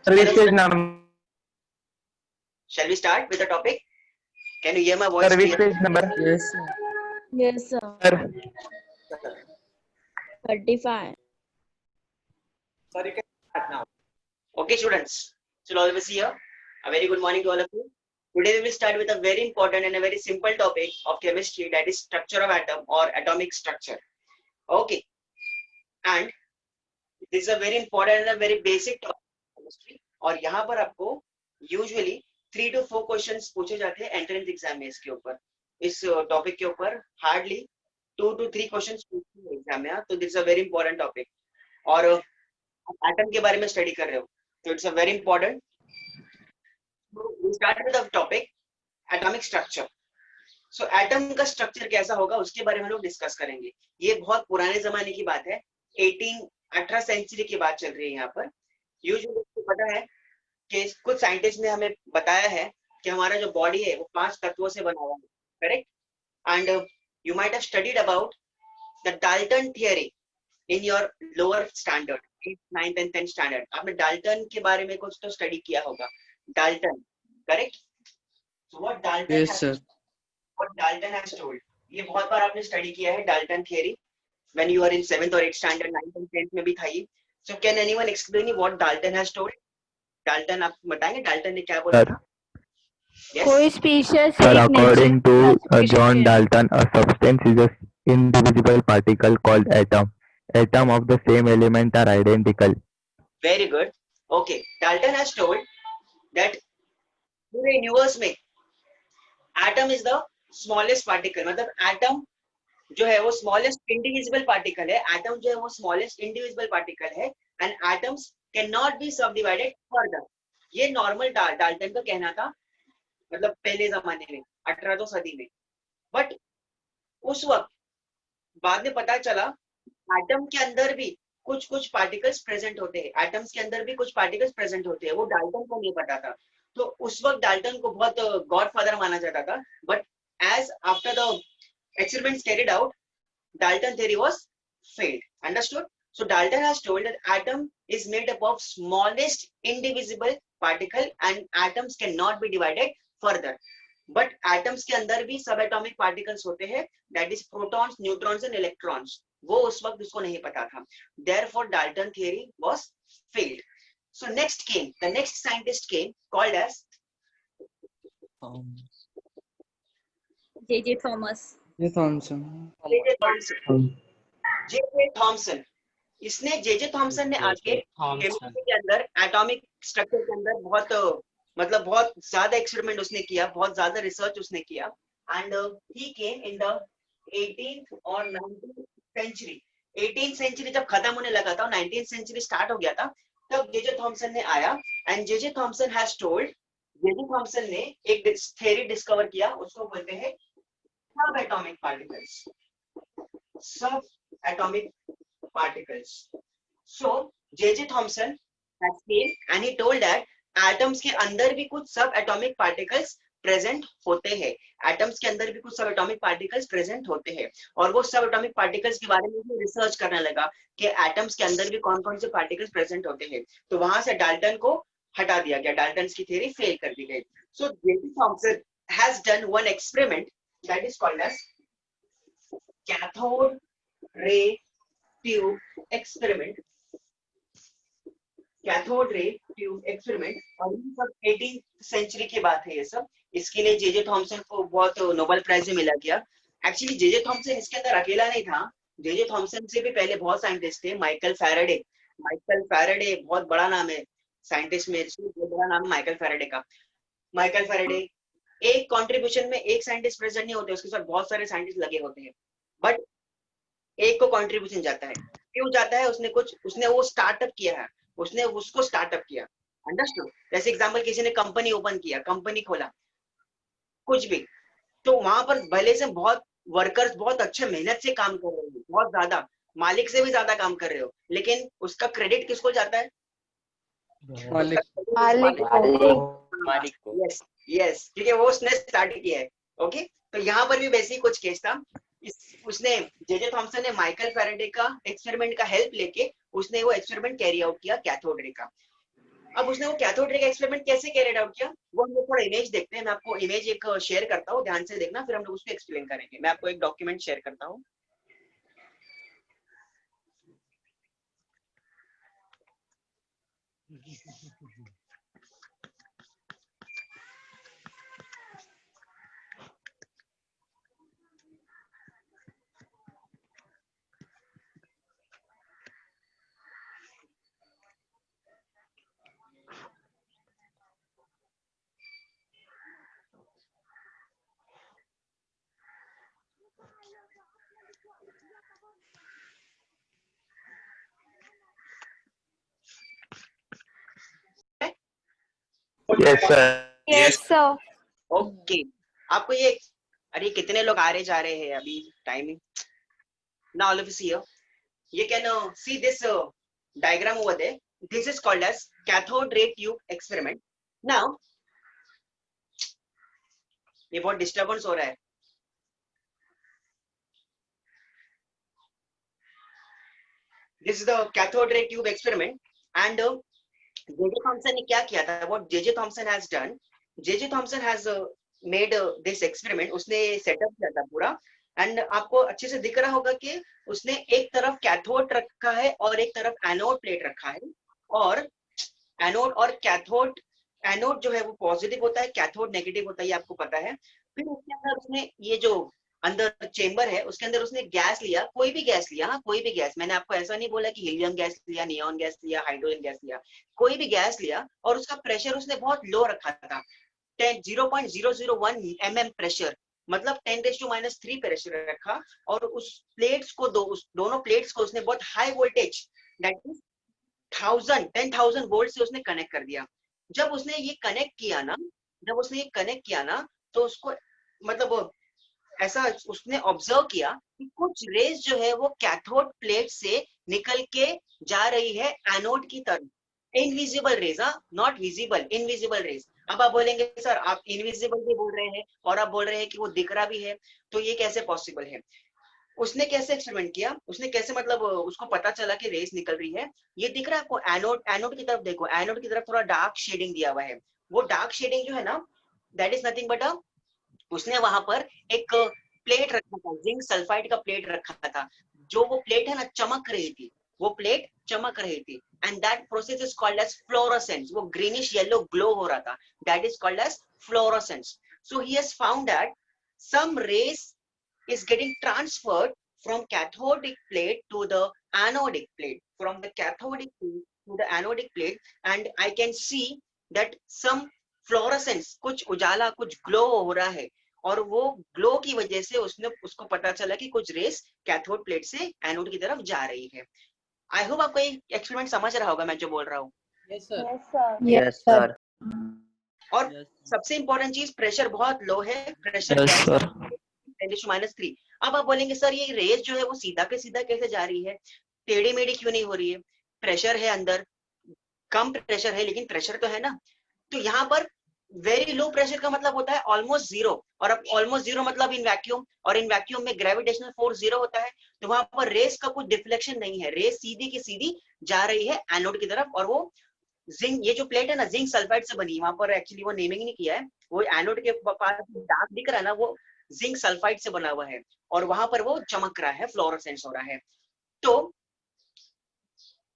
Service page number. Shall we start with the topic? Can you hear my voice? Service page number. Yes, sir. Yes, sir. Sir. 35. Sir, you can start now. Okay, students. So all of us here, a very good morning to all of you. Today we will start with a very important and a very simple topic of chemistry, that is structure of atom or atomic structure. Okay, and this is a very important and a very basic topic of chemistry. और यहाँ पर आपको usually 3 to 4 questions पूछे जाते हैं entrance exam में इसके ऊपर, इस टॉपिक के ऊपर हार्डली 2 to 3 क्वेश्चंस पूछते हैं एग्जाम में. तो this is a very important topic और एटम के बारे में स्टडी कर रहे हो तो it's a very important. We start with the topic atomic structure. So atom का स्ट्रक्चर कैसा होगा उसके बारे में हम लोग डिस्कस करेंगे. ये बहुत पुराने जमाने की बात है, 18 सेंचुरी की बात चल रही है यहाँ पर. यूजुअली पता है कि कुछ साइंटिस्ट ने हमें बताया है कि हमारा जो बॉडी है वो 5 तत्वों से बना हुआ है, correct. And you might have studied about the Dalton theory in your lower standard, 8th, 9th and 10th standard. आपने डाल्टन के बारे में कुछ तो स्टडी किया होगा. Dalton, correct. So what Dalton, Yes, sir. what Dalton has told, ये बहुत बार आपने स्टडी किया है Dalton theory when you are in 7th or 8th standard, 9th and 10th में भी था ये. So can anyone explain me what Dalton has told? Dalton आप बताएंगे डाल्टन ने क्या बोला? Yes. कोई species Sir, according to John Dalton, a substance is an indivisible particle called atom. Atom of the same element are identical. Very good. Okay, Dalton has told that पूरे universe में atom is the smallest particle. मतलब atom जो है वो smallest indivisible particle है. Atom जो है वो स्मॉलेस्ट इंडिविजिबल पार्टिकल है and atoms can not be सब डिवाइडेड फर्दर. ये नॉर्मल डाल्टन का कहना था, मतलब पहले जमाने में 18वीं सदी में. बट उस वक्त बाद में पता चला एटम के अंदर भी कुछ पार्टिकल्स प्रेजेंट होते हैं. एटम्स के अंदर भी कुछ पार्टिकल्स प्रेजेंट होते हैं, वो डाल्टन को नहीं पता था. तो उस वक्त डाल्टन को बहुत गॉडफादर माना जाता था. But as after the experiments carried out, Dalton theory was failed. Understood? So Dalton has told that atom is made up of smallest indivisible particle and atoms cannot be divided further. But atoms के अंदर भी subatomic particles होते हैं, that is protons, neutrons and electrons. वो उस वक्त उसको नहीं पता था. Therefore Dalton theory was failed. So the next scientist came called as J.J. Thomas. J. Thomson. J.J. Thomson. इसने J.J. थॉमसन ने आके केमिस्ट्री के अंदर एटॉमिक स्ट्रक्चर के अंदर बहुत ज्यादा एक्सपेरिमेंट उसने किया, बहुत ज्यादा रिसर्च उसने किया. And he came in the 18th और 19th सेंचुरी. 18th सेंचुरी जब खत्म होने लगा था, 19th सेंचुरी स्टार्ट हो गया था, तब J.J. थॉमसन ने आया. And J.J. Thomson has told, J.J. Thomson ने एक थ्योरी डिस्कवर किया, उसको बोलते हैं subatomic particles. Subatomic particles. So J.J. Thomson has came and he told that atoms के अंदर भी कुछ subatomic particles present होते हैं. Atoms के अंदर भी कुछ subatomic particles present होते हैं. और वो subatomic particles के बारे में भी रिसर्च करने लगा कि atoms के अंदर भी कौन कौन से particles present होते हैं. तो वहां से डाल्टन को हटा दिया गया, डाल्टन की थ्योरी फेल कर दी गई. So J.J. Thomson has done one experiment that is called as cathode ray tube experiment. Cathode ray tube experiment. और ये सब 18th सेंचुरी की बात है. ये सब इसके लिए J.J. थॉमसन को बहुत नोबेल प्राइज मिला गया. Actually J.J. थॉमसन इसके अंदर अकेला नहीं था. J.J. थॉमसन से भी पहले बहुत साइंटिस्ट थे. माइकल फैराडे बहुत बड़ा नाम है साइंटिस्ट में, बहुत बड़ा नाम है माइकल फैराडे का. माइकल फैराडे एक कंट्रीब्यूशन में एक साइंटिस्ट प्रेजेंट नहीं होते, उसके साथ बहुत सारे साइंटिस्ट लगे होते हैं, बट एक को कंट्रीब्यूशन जाता है. क्यों जाता है? उसने वो स्टार्टअप किया है, उसने उसको स्टार्टअप किया. अंडरस्टूड? जैसे एग्जांपल किसी ने कंपनी ओपन किया, कंपनी खोला, कुछ भी, तो वहां पर भले से बहुत वर्कर्स बहुत अच्छे मेहनत से काम कर रहे हो, बहुत ज्यादा, मालिक से भी ज्यादा काम कर रहे हो, लेकिन उसका क्रेडिट किसको जाता है? मालिक को. यस, क्योंकि वो उसने स्टार्ट किया है. ओके, तो यहाँ पर भी वैसे ही कुछ केस था. उसने J.J. थॉमसन ने माइकल फैराडे का एक्सपेरिमेंट का हेल्प लेके उसने वो एक्सपेरिमेंट कैरी आउट किया कैथोड रे का. अब उसने वो कैथोड रे का एक्सपेरिमेंट कैसे कैरिड आउट किया, वो हम लोग थोड़ा इमेज देखते हैं। मैं आपको इमेज एक शेयर करता हूँ, ध्यान से देखना, फिर हम लोग उसको एक्सप्लेन करेंगे। मैं आपको एक डॉक्यूमेंट शेयर करता हूँ। Yes, sir. Yes, sir. Okay, आपको ये, अरे कितने लोग आ रहे जा रहे हैं अभी टाइमिंग ना, all of see you can see this diagram over there. This is called as cathode ray tube experiment. Now ये बहुत डिस्टर्बेंस हो रहा है। This is the cathode ray tube experiment and J.J. Thomson ने क्या किया था, what J.J. Thomson has done, J.J. Thomson has made this experiment, उसने सेटअप किया था पूरा, एंड आपको अच्छे से दिख रहा होगा कि उसने एक तरफ कैथोड रखा है और एक तरफ एनोड प्लेट रखा है, और एनोड और कैथोड, एनोड जो है वो पॉजिटिव होता है, कैथोड नेगेटिव होता है, ये आपको पता है। फिर उसके अंदर उसने ये जो अंदर चेंबर है उसके अंदर उसने गैस लिया, कोई भी गैस लिया, हाँ कोई भी गैस, मैंने आपको ऐसा नहीं बोला कि हीलियम गैस लिया, नियॉन गैस लिया, हाइड्रोजन गैस लिया, कोई भी गैस लिया, और उसका प्रेशर उसने बहुत लो रखा था, 0.001 mm प्रेशर, मतलब 10⁻³ प्रेशर रखा, और उस प्लेट्स को उस दोनों प्लेट्स को उसने बहुत high voltage, that is 10,000 volt से उसने कनेक्ट कर दिया। जब उसने ये कनेक्ट किया ना, तो उसको मतलब ऐसा उसने ऑब्जर्व किया कि कुछ रेज जो है वो कैथोड प्लेट से निकल के जा रही है एनोड की तरफ, invisible rays, not visible, invisible rays. अब आप बोलेंगे सर आप इनविजिबल भी बोल रहे हैं और आप बोल रहे हैं कि वो दिख रहा भी है, तो ये कैसे पॉसिबल है? उसने कैसे एक्सपेरिमेंट किया, उसने कैसे मतलब उसको पता चला कि रेस निकल रही है? ये दिख रहा है आपको, एनोड, एनोड की तरफ देखो, एनोड की तरफ थोड़ा डार्क शेडिंग दिया हुआ है, वो डार्क शेडिंग जो है ना, दैट इज नथिंग बट उसने वहां पर एक प्लेट रखा था, जिंक सल्फाइड का प्लेट रखा था, जो वो प्लेट है ना चमक रही थी, वो प्लेट चमक रही थी, and that process is called as fluorescence, वो ग्रीनिश येलो ग्लो हो रहा था, that is called as fluorescence. So he has found that some rays is getting transferred from cathodic plate to the anodic plate, from the cathodic plate to the anodic plate, and I can see that some fluorescence, कुछ उजाला, कुछ glow हो रहा है, और वो glow की वजह से उसने उसको पता चला कि कुछ रेस कैथोड प्लेट से एनोड की तरफ जा रही है। आई होप आपको ये एक्सपेरिमेंट समझ रहा होगा मैं जो बोल रहा हूँ। Yes, sir. Yes, sir. और सबसे इंपॉर्टेंट चीज, प्रेशर बहुत लो है, प्रेशर Yes, गैस sir. 10⁻³ अब आप बोलेंगे सर ये रेस जो है वो सीधा के सीधा कैसे जा रही है, टेढ़ी मेढ़ी क्यों नहीं हो रही है? प्रेशर है अंदर, कम प्रेशर है लेकिन प्रेशर तो है ना। तो यहाँ पर वेरी लो प्रेशर का मतलब होता है ऑलमोस्ट जीरो, और अब ऑलमोस्ट जीरो मतलब इन वैक्यूम, और इन वैक्यूम में ग्रेविटेशनल फोर्स जीरो होता है, तो वहां पर रेस का कुछ डिफ्लेक्शन नहीं है, रेस सीधी की सीधी जा रही है एनोड की तरफ, और वो जिंक, ये जो प्लेट है ना जिंक सल्फाइड से बनी, वहां पर एक्चुअली वो नेमिंग नहीं किया है, वो एनोड के पास डार्क दिख रहा है ना, वो जिंक सल्फाइड से बना हुआ है, और वहां पर वो चमक रहा है, फ्लोरोसेंस हो रहा है। तो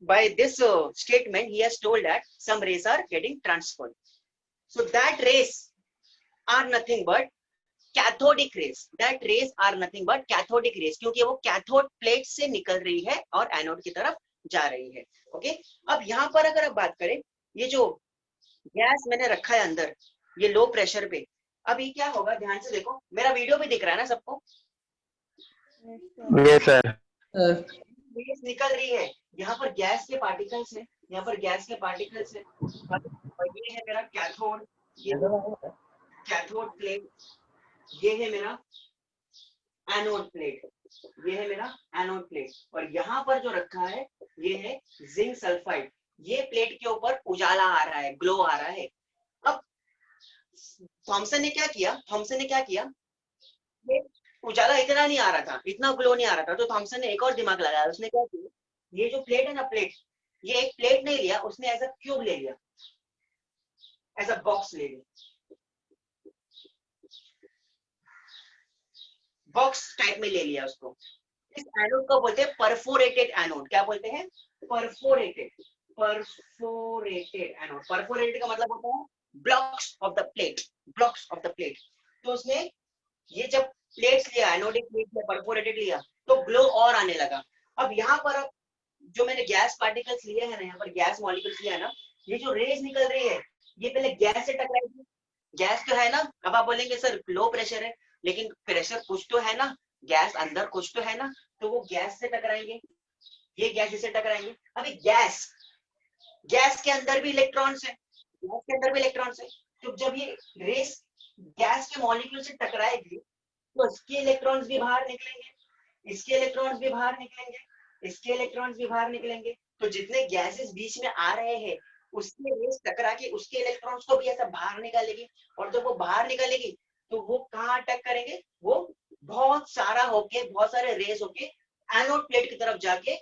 by this statement he has told that some rays are getting transferred, so that rays are nothing but cathodic rays, that rays are nothing but cathodic rays, क्योंकि वो कैथोड प्लेट से निकल रही है और एनोड की तरफ जा रही है। ओके, अब यहाँ पर अगर आप बात करें, ये जो गैस मैंने रखा है अंदर, ये लो प्रेशर पे, अब ये क्या होगा, ध्यान से देखो, मेरा वीडियो भी दिख रहा है ना सबको? Yes, sir. गैस निकल रही है, यहाँ पर गैस के पार्टिकल्स है, यहाँ पर गैस के पार्टिकल्स है, और ये है मेरा कैथोड, ये कैथोड प्लेट, ये है मेरा एनोड प्लेट, ये है मेरा एनोड प्लेट, और यहाँ पर जो रखा है ये है जिंक सल्फाइड, ये प्लेट के ऊपर उजाला आ रहा है, ग्लो आ रहा है। अब थॉमसन ने क्या किया, ये उजाला इतना नहीं आ रहा था, इतना ग्लो नहीं आ रहा था, तो थॉमसन ने एक और दिमाग लगाया, उसने क्या किया, ये जो प्लेट है ना, प्लेट, ये एक प्लेट नहीं लिया उसने, ऐसा क्यूब ले लिया, ऐसा बॉक्स ले लिया, बॉक्स टाइप में ले लिया उसको। इस एनोड को बोलते हैं परफोरेटेड एनोड। क्या बोलते हैं? Perforated, perforated anode. परफोरेटेड का मतलब होता है blocks of the plate, blocks of the plate. तो उसने ये जब प्लेट्स लिया, एनोडिक प्लेट लिया, परफोरेटेड लिया, तो ग्लो और आने लगा। अब यहाँ पर अब जो मैंने गैस पार्टिकल्स लिए हैं ना, यहाँ पर गैस मॉलिक्यूल्स लिया है ना, ये जो रेज निकल रही है ये पहले गैस से टकराएगी। गैस तो है ना, अब आप बोलेंगे सर लो प्रेशर है, लेकिन प्रेशर कुछ तो है ना, गैस अंदर कुछ तो है ना, तो वो गैस से टकराएंगे, ये गैस से टकराएंगे। अभी गैस, गैस के अंदर भी इलेक्ट्रॉन्स है, गैस के अंदर भी इलेक्ट्रॉन्स है। तो जब ये रेस गैस के मॉलिक्यूल से टकराएगी तो इसके इलेक्ट्रॉन्स भी बाहर निकलेंगे, इसके इलेक्ट्रॉन्स भी बाहर निकलेंगे, इसके इलेक्ट्रॉन्स भी बाहर निकलेंगे। तो जितने गैसेस बीच में आ रहे हैं उसके रेस टकरा के उसके इलेक्ट्रॉन्स को भी ऐसा बाहर निकालेगी, और जब वो बाहर निकालेगी तो वो कहाँ अटैक करेंगे, वो बहुत सारा होके, बहुत सारे रेस होके एनोड प्लेट की तरफ जाके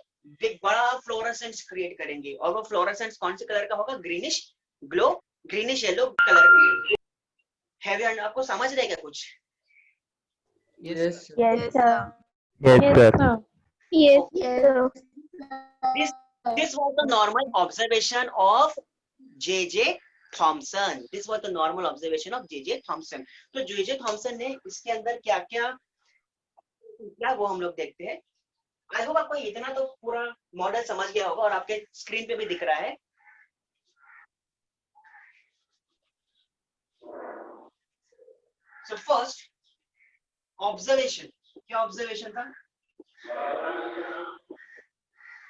एक बड़ा फ्लोरेसेंस क्रिएट करेंगे। और वो फ्लोरेसेंस कौन से कलर का होगा? Greenish glow, greenish yellow colour. है आपको समझ रहे क्या कुछ? Yes, sir. Yes, sir. Yes, sir. This was the normal observation of J.J. Thomson. This was the normal observation of J.J. Thomson. तो J.J. Thomson ने इसके अंदर क्या क्या किया वो हम लोग देखते हैं। आई होप आपको इतना तो पूरा मॉडल समझ गया होगा और आपके स्क्रीन पे भी दिख रहा है। So first observation, क्या ऑब्जर्वेशन था?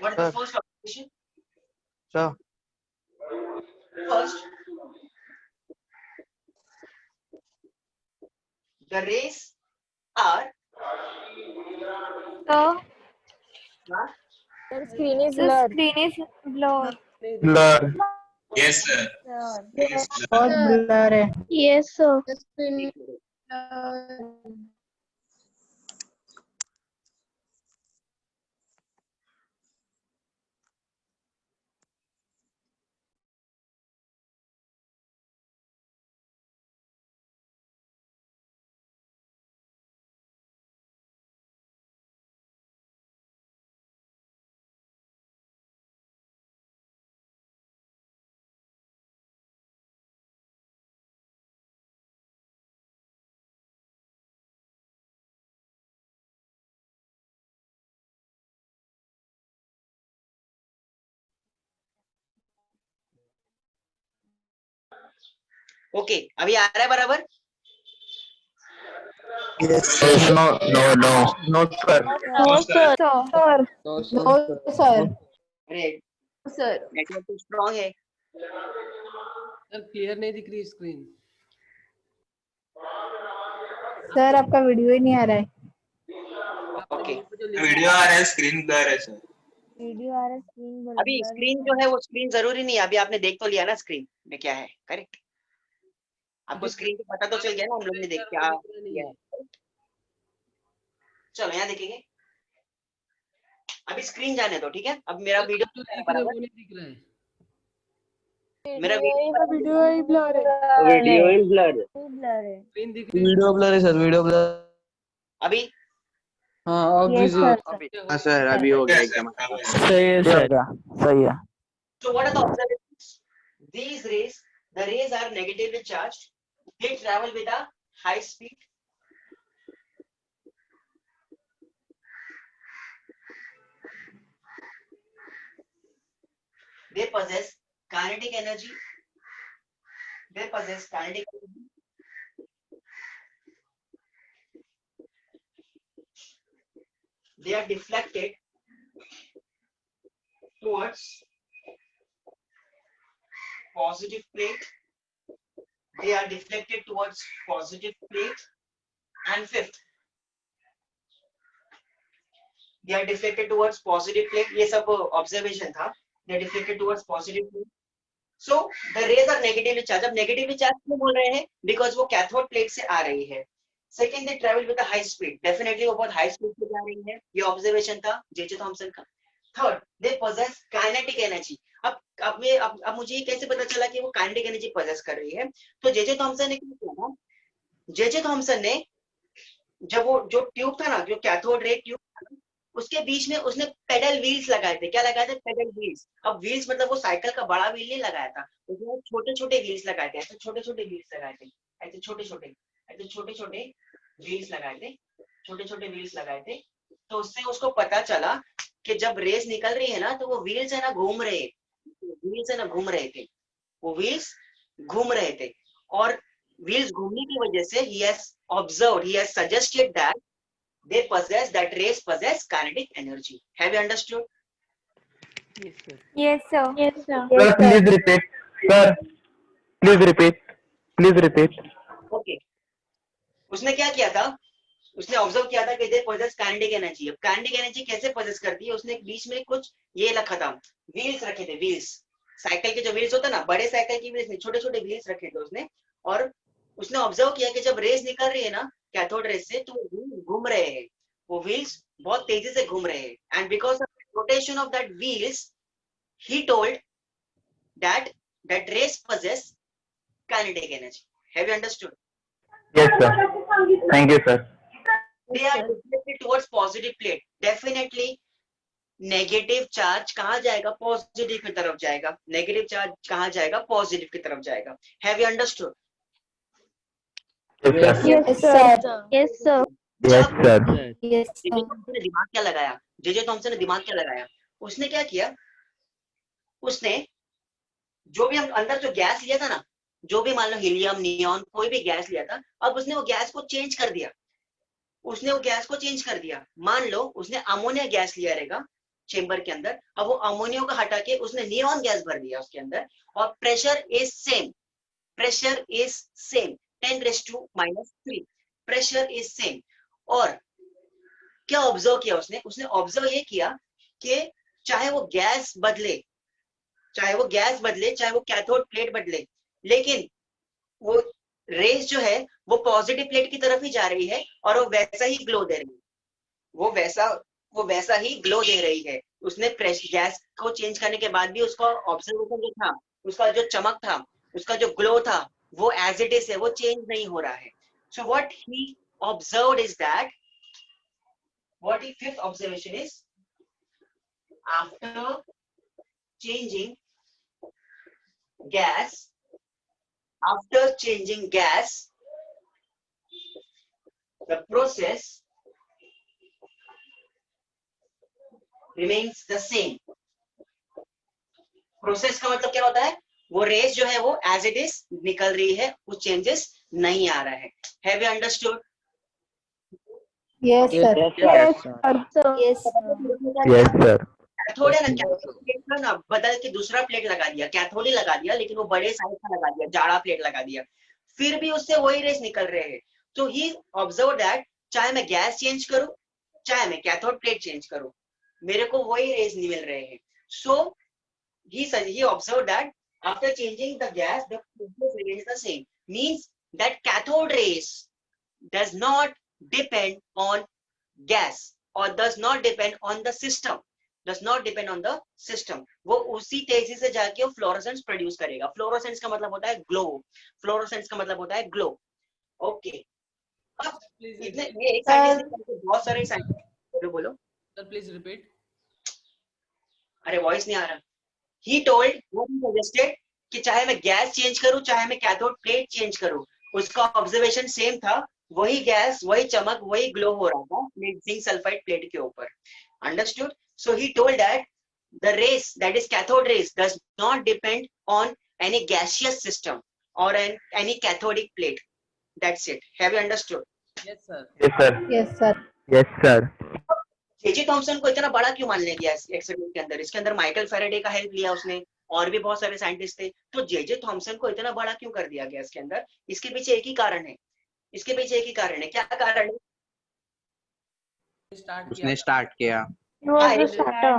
What is the first observation? Sir. First, the rays are So, The screen is the blurred. screen is blurred. Blur. Yes, sir. Yes, बहुत blur है. yes, sir. The screen is okay, अभी आ रहा है बराबर? Yes. No, no, no. Not sir. No, sir. Sir. no, sir. अरे Sir. Network तो strong है। Sir clear नहीं दिख रही स्क्रीन। सर आपका वीडियो ही नहीं आ रहा है. ओके, वीडियो आ रहा है, स्क्रीन ब्लर है sir. Video are a screen. अभी स्क्रीन जो है वो स्क्रीन जरूरी नहीं है, अभी आपने देख तो लिया ना स्क्रीन में क्या है, करेक्ट? आपको स्क्रीन पे पता तो चल गया ना हम लोग ने देख क्या किया है। चलो यहाँ देखेंगे, अभी स्क्रीन जाने दो, ठीक है? अब मेरा वीडियो जो दिख रहा है वो नहीं दिख रहा है। मेरा वीडियो ही blur है. वीडियो इन ब्लर Blur है. स्क्रीन दिख रही है। वीडियो ब्लर है सर. Video blur. अभी हाँ अब Yes, विजिबल. sir. सर अभी हो गया Yes, एकदम। sir. सही है सर. सही है. so what are the observations? These rays, the rays are negatively charged, they travel with a high speed, they possess kinetic energy, they possess kinetic energy, they are deflected towards positive plate, they are deflected towards positive plate, and fifth, they are deflected towards positive plate. ये सब observation था. They are deflected towards positive plate. So the rays are negatively charged. अब negatively charged क्यों बोल रहे हैं? Because वो cathode plate से आ रही है. Second, they travel with a high speed. Definitely वो बहुत high speed से जा रही है. ये observation था J.J. Thomson का. Third, they possess kinetic energy. अब मुझे ये कैसे पता चला कि वो काइनेटिक एनर्जी पोजेस कर रही है? तो जे थॉमसन ने क्या किया था? जे थॉमसन ने जब वो जो ट्यूब था ना, जो कैथोड रे ट्यूब, उसके बीच में उसने पेडल व्हील्स लगाए थे। क्या लगाए थे? Pedal wheels. अब व्हील्स मतलब वो साइकिल का बड़ा व्हील नहीं लगाया था, उसने छोटे छोटे व्हील्स लगाए थे। ऐसे छोटे छोटे व्हील्स लगाए थे, ऐसे छोटे छोटे, ऐसे छोटे छोटे व्हील्स लगाए थे, छोटे छोटे व्हील्स लगाए थे। तो उससे उसको पता चला कि जब रेस निकल रही है ना, तो वो व्हील्स है ना घूम रहे, व्हील्स है ना घूम रहे थे, वो व्हील्स घूम रहे थे। और व्हील्स घूमने की वजह से he has observed, he has suggested that they possess, that rays possess kinetic energy. Have you understood? Yes, sir. Yes, sir. Sir, please repeat. Sir, please repeat. Please repeat. Okay. उसने क्या किया था? उसने observe किया था कि they possess kinetic energy। अब kinetic energy कैसे possess करती है? उसने बीच में कुछ ये रखा था, व्हील्स रखे थे, व्हील्स। साइकिल के जो व्हील्स होता है ना, बड़े साइकिल की व्हील्स नहीं, छोटे छोटे व्हील्स रखे थे उसने। और उसने ऑब्जर्व किया कि जब रेस निकल रही है ना कैथोड रेस से, तो वो व्हील्स घूम रहे हैं, वो व्हील्स बहुत तेजी से घूम रहे हैं। And because of rotation of that wheels, he told that that rays possess kinetic energy. Have you understood? Yes, sir. Thank you, sir. They are deflected towards positive plate. Definitely negative charge कहाँ जाएगा? Positive की तरफ जाएगा। Negative charge कहाँ जाएगा? Positive की तरफ जाएगा। Have you understood? Yes, sir. Yes, sir. Yes, sir. Yes, sir. Yes, JJ sir. Thomson ने दिमाग क्या लगाया? जेजे थॉमसन ने दिमाग क्या लगाया? उसने क्या किया? उसने जो भी हम अंदर जो गैस लिया था ना, जो भी मान लो हीलियम, नियॉन, कोई भी गैस लिया था, अब उसने वो गैस को चेंज कर दिया। उसने वो गैस को चेंज कर दिया। मान लो उसने अमोनिया गैस लिया रहेगा चेंबर के अंदर, अब वो अमोनिया को हटा के उसने नियॉन गैस भर दिया उसके अंदर, और pressure is same, pressure is same, 10⁻³ pressure is same. और क्या ऑब्जर्व किया उसने? उसने ऑब्जर्व ये किया कि चाहे वो गैस बदले, चाहे वो गैस बदले, चाहे वो कैथोड प्लेट बदले, लेकिन वो रेस जो है वो पॉजिटिव प्लेट की तरफ ही जा रही है और वो वैसा ही ग्लो दे रही है, वो वैसा ही ग्लो दे रही है। उसने गैस को चेंज करने के बाद भी उसका ऑब्जर्वेशन जो था, उसका जो चमक था, उसका जो ग्लो था, वो एज इट इज है, वो चेंज नहीं हो रहा है। So what he observed is that, what he fifth observation is, after changing gas, after changing gas, the process remains the same. Process का मतलब क्या होता है? वो रेस जो है वो एज इट इज निकल रही है, कुछ चेंजेस नहीं आ रहा है। Have you understood? Yes, sir. Yes, sir. Yes, Yes, sir. Cathode है ना, कैथोड प्लेट का ना बदल के दूसरा प्लेट लगा दिया, कैथोड ही लगा दिया, लेकिन वो बड़े साइज का लगा दिया, जाड़ा प्लेट लगा दिया, फिर भी उससे वही रेस निकल रहे हैं। तो ही ऑब्जर्व दैट चाहे मैं गैस चेंज करूं, चाहे मैं कैथोड प्लेट चेंज करूं, मेरे को वही रेस नहीं मिल रहे हैं। सो he observed that after changing the gas, the process remains the same. Means that cathode rays does not depend on gas or does not depend on the system. Does not depend on the system. वो उसी तेजी से जाके वो fluorescence produce करेगा। Fluorescence का मतलब होता है ग्लो, फ्लोरोसेंस का मतलब होता है ग्लो। ओके, अब इतने ये एक साइंटिस्ट, बहुत सारे साइंटिस्ट, बोलो सर प्लीज रिपीट। अरे वॉइस नहीं आ रहा। He told, what he suggested, कि चाहे मैं गैस चेंज करूं, चाहे मैं कैथोड प्लेट चेंज करूं, उसका ऑब्जर्वेशन सेम था, वही गैस, वही चमक, वही ग्लो हो रहा था जिंक सल्फाइड प्लेट के ऊपर। Understood? So he told that the rays, that is cathode rays, does not depend on any gaseous system or any cathodic plate. That's it. Have you understood? Yes sir. Yes, sir. Yes, sir. Yes, sir. JJ Thomson को इतना बड़ा क्यों मान लिया गया experiment के अंदर? इसके अंदर माइकल फैराडे का हेल्प लिया उसने, और भी बहुत सारे साइंटिस्ट थे। तो जेजे थॉमसन को इतना बड़ा क्यों कर दिया गया इसके अंदर? इसके पीछे एक ही कारण है, इसके पीछे एक ही कारण है। क्या कारण है? उसने स्टार्ट किया। He was the starter.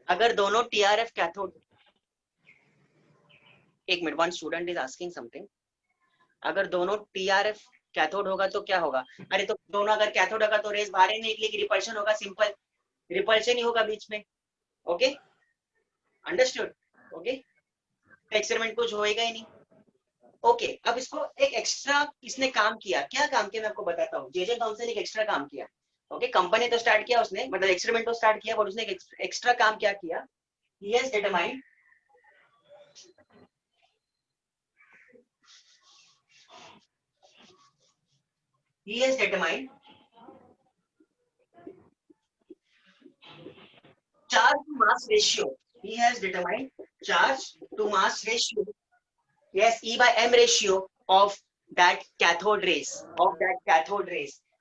अगर दोनों टीआरएफ कैथोड, एक minute, one student is asking something. अगर दोनों टीआरएफ कैथोड होगा तो क्या होगा? अरे तो दोनों अगर कैथोड होगा तो रेस बाहर ही निकलेगी, रिपल्शन होगा, सिंपल। रिपल्शन ही होगा बीच में. Okay, understood. ओके, एक्सपेरिमेंट कुछ होएगा ही नहीं. ओके, अब इसको एक एक्स्ट्रा इसने काम किया. क्या काम किया मैं आपको बताता हूँ. जे थॉमसन ने एक एक्स्ट्रा काम किया. ओके, कंपनी तो स्टार्ट किया उसने, मतलब एक्सपेरिमेंट तो स्टार्ट किया, बट उसने एक एक्स्ट्रा काम क्या किया. He has determined charge to mass ratio. He has determined charge to mass ratio. Yes, E by M ratio of that cathode rays.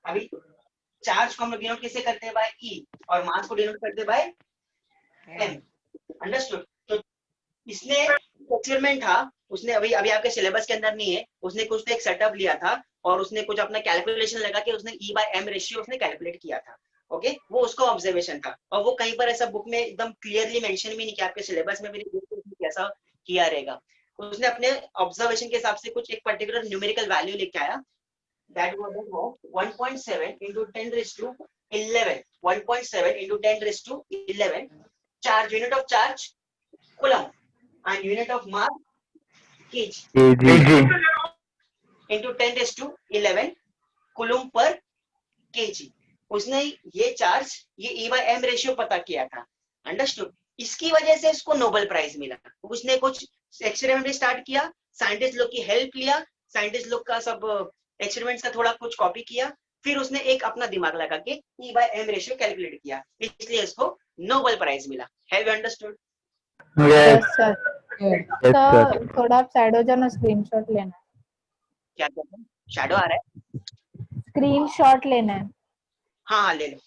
अभी चार्ज को हम लोग डिनोट कैसे करते हैं, बाय E, और मास को डिनोट करते हैं बाय M. अंडरस्टूड. तो इसने एक्सपेरिमेंट था, उसने अभी आपके सिलेबस के अंदर नहीं है, उसने कुछ एक सेटअप लिया था और उसने कुछ अपना कैलकुलेशन लगा के उसने E by M रेशियो उसने कैलकुलेट किया था. ओके, वो उसका ऑब्जर्वेशन था और वो कहीं पर ऐसा बुक में एकदम क्लियरली मेंशन भी नहीं किया, आपके सिलेबस में भी नहीं कैसा किया रहेगा. उसने अपने ऑब्जर्वेशन के हिसाब से कुछ एक पर्टिकुलर न्यूमेरिकल वैल्यू लेके आया. That was 1.7 into 10 raised to 11. 1.7 into 10 raised to 11 charge, unit of charge coulomb, and unit of mass kg into 10 raised to 11 coulomb per kg. उसने ये चार्ज, ये E by M रेशियो पता किया था. Understood. इसकी वजह से इसको नोबेल प्राइज मिला. उसने कुछ एक्सपेरिमेंट स्टार्ट किया, साइंटिस्ट लोग की हेल्प लिया, साइंटिस्ट लोग का सब एक्सपेरिमेंट्स का थोड़ा कुछ कॉपी किया, फिर उसने एक अपना दिमाग लगा के E by M ratio calculate किया, इसलिए इसको नोबेल प्राइज मिला. Have you understood? Yes, sir. yes, sir. Sir थोड़ा आप साइड हो जाना, स्क्रीनशॉट लेना है. क्या कहते हैं, शैडो आ रहा है? स्क्रीनशॉट लेना है. हाँ ले लो.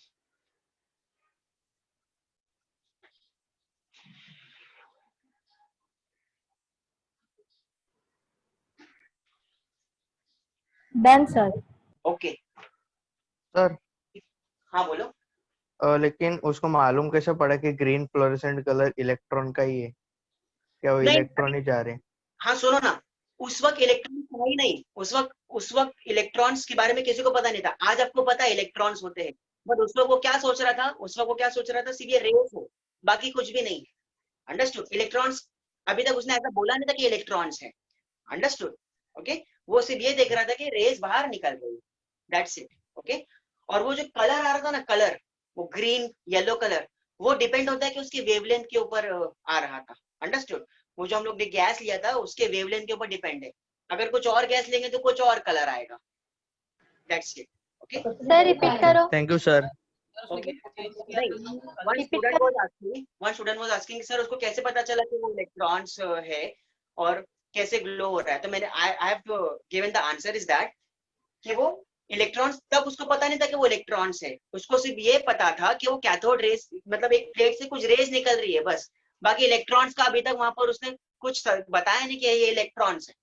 Done sir. ओके, सर हाँ बोलो. लेकिन उसको मालूम कैसे पड़ा कि ग्रीन फ्लोरेसेंट कलर इलेक्ट्रॉन का ही है? क्या वो नहीं. इलेक्ट्रॉन ही जा रहे हैं? हाँ सुनो ना, उस वक्त इलेक्ट्रॉन था ही नहीं. उस वक्त इलेक्ट्रॉन्स के बारे में किसी को पता नहीं था. आज आपको पता है इलेक्ट्रॉन्स होते हैं, बट उस वक्त वो क्या सोच रहा था, सिर्फ ये रेस हो, बाकी कुछ भी नहीं. अंडरस्टूड. इलेक्ट्रॉन्स अभी तक उसने ऐसा बोला नहीं था कि इलेक्ट्रॉन्स है. अंडरस्टूड. ओके, वो सिर्फ ये देख रहा था कि रेस बाहर निकल रही है. That's it. ओके, और वो जो कलर आ रहा था ना, कलर, वो ग्रीन येलो कलर, वो डिपेंड होता है कि उसकी वेवलेंथ के ऊपर आ रहा था. अंडरस्टूड. वो जो हम लोग ने गैस लिया था उसके वेवलेंथ के ऊपर डिपेंड है. अगर कुछ और गैस लेंगे तो कुछ और कलर आएगा. That's it. Okay, sir repeat करो. Thank you sir. Okay. One student was asking sir उसको कैसे पता चला कि वो इलेक्ट्रॉन्स है और कैसे ग्लो हो रहा है. तो मैंने I have given the answer is that कि वो इलेक्ट्रॉन्स, तब उसको पता नहीं था कि वो इलेक्ट्रॉन्स है. उसको सिर्फ ये पता था कि वो कैथोड रेस, मतलब एक प्लेट से कुछ रेस निकल रही है बस. बाकी इलेक्ट्रॉन्स का अभी तक वहां पर उसने कुछ बताया नहीं कि ये इलेक्ट्रॉन्स है.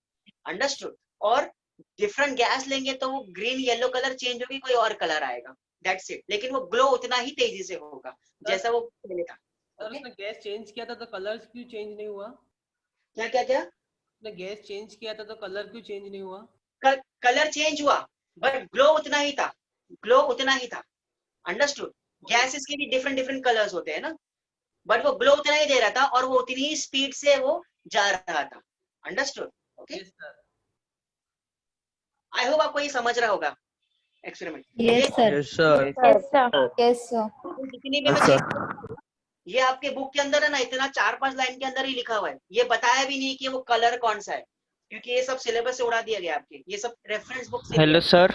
अंडरस्टूड. और डिफरेंट गैस लेंगे तो वो ग्रीन येलो कलर चेंज होगी, कोई और कलर आएगा. That's it. लेकिन वो ग्लो उतना ही तेजी से होगा जैसा वो पहले था. सर उसने गैस चेंज किया था तो कलर क्यों चेंज नहीं हुआ? क्या क्या क्या? उसने गैस चेंज किया था तो कलर क्यों चेंज नहीं हुआ? कलर चेंज हुआ बट ग्लो उतना ही था. अंडरस्टूड. गैसेस के भी डिफरेंट कलर्स होते हैं ना, बट वो ग्लो उतना ही दे रहा था और वो उतनी ही स्पीड से वो जा रहा था. अंडरस्टूड. ओके, आई होप आपको ये समझ रहा होगा experiment. Yes sir. Yes sir. Yes sir. Yes sir. जितनी भी मैं ये आपके बुक के अंदर है ना, इतना 4-5 लाइन के अंदर ही लिखा हुआ है. ये बताया भी नहीं कि वो कलर कौन सा है, क्योंकि ये सब सिलेबस से उड़ा दिया गया आपके. ये सब रेफरेंस बुक से. Hello sir.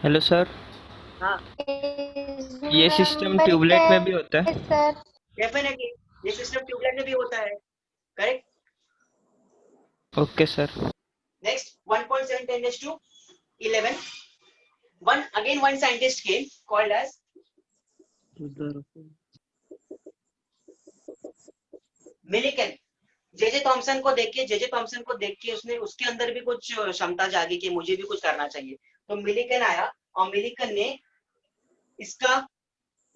Hello sir. हाँ ये सिस्टम ट्यूबलाइट में भी होता है? सर डेफिनेटली ये सिस्टम ट्यूबलाइट में भी होता है. Correct. Okay sir. Next, 1.7 10 raised to 11. One scientist came called as Millikan. J Thomson को देख के उसने, उसके अंदर भी कुछ क्षमता जागी कि मुझे भी कुछ करना चाहिए. तो मिलिकन आया और मिलिकन ने इसका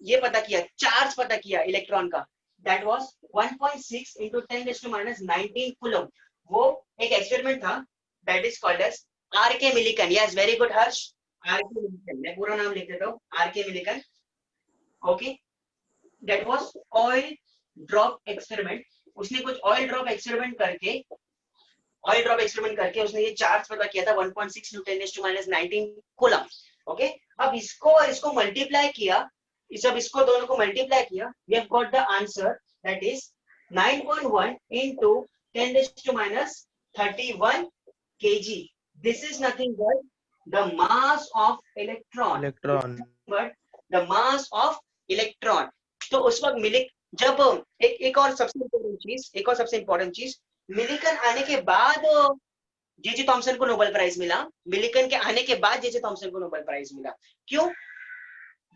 ये पता किया, चार्ज पता किया इलेक्ट्रॉन का. That was 1.6 into 10 raised to -19 coulomb. वो एक एक्सपेरिमेंट था. That is called as R.K. Millikan. Yes, very good, Harsh. R.K. Millikan. मैं पूरा नाम लिख देता हूँ. R.K. Millikan. Okay, that was oil drop experiment. उसने कुछ ऑयल ड्रॉप एक्सपेरिमेंट करके उसने ये चार्ज पता किया था 1.6 × 10⁻⁹ कूलम। ओके, अब इसको और इसको मल्टीप्लाई किया, जब इसको दोनों को मल्टीप्लाई किया, we have got the answer that is 9.1 × 10⁻31 kg. This is nothing but the mass of electron. But the mass of electron. तो उस वक्त जब एक और सबसे इम्पोर्टेंट चीज, मिलिकन आने के बाद जे थॉमसन को नोबेल प्राइज मिला। मिलिकन के आने के बाद जे थॉमसन को नोबेल प्राइज मिला। क्यों?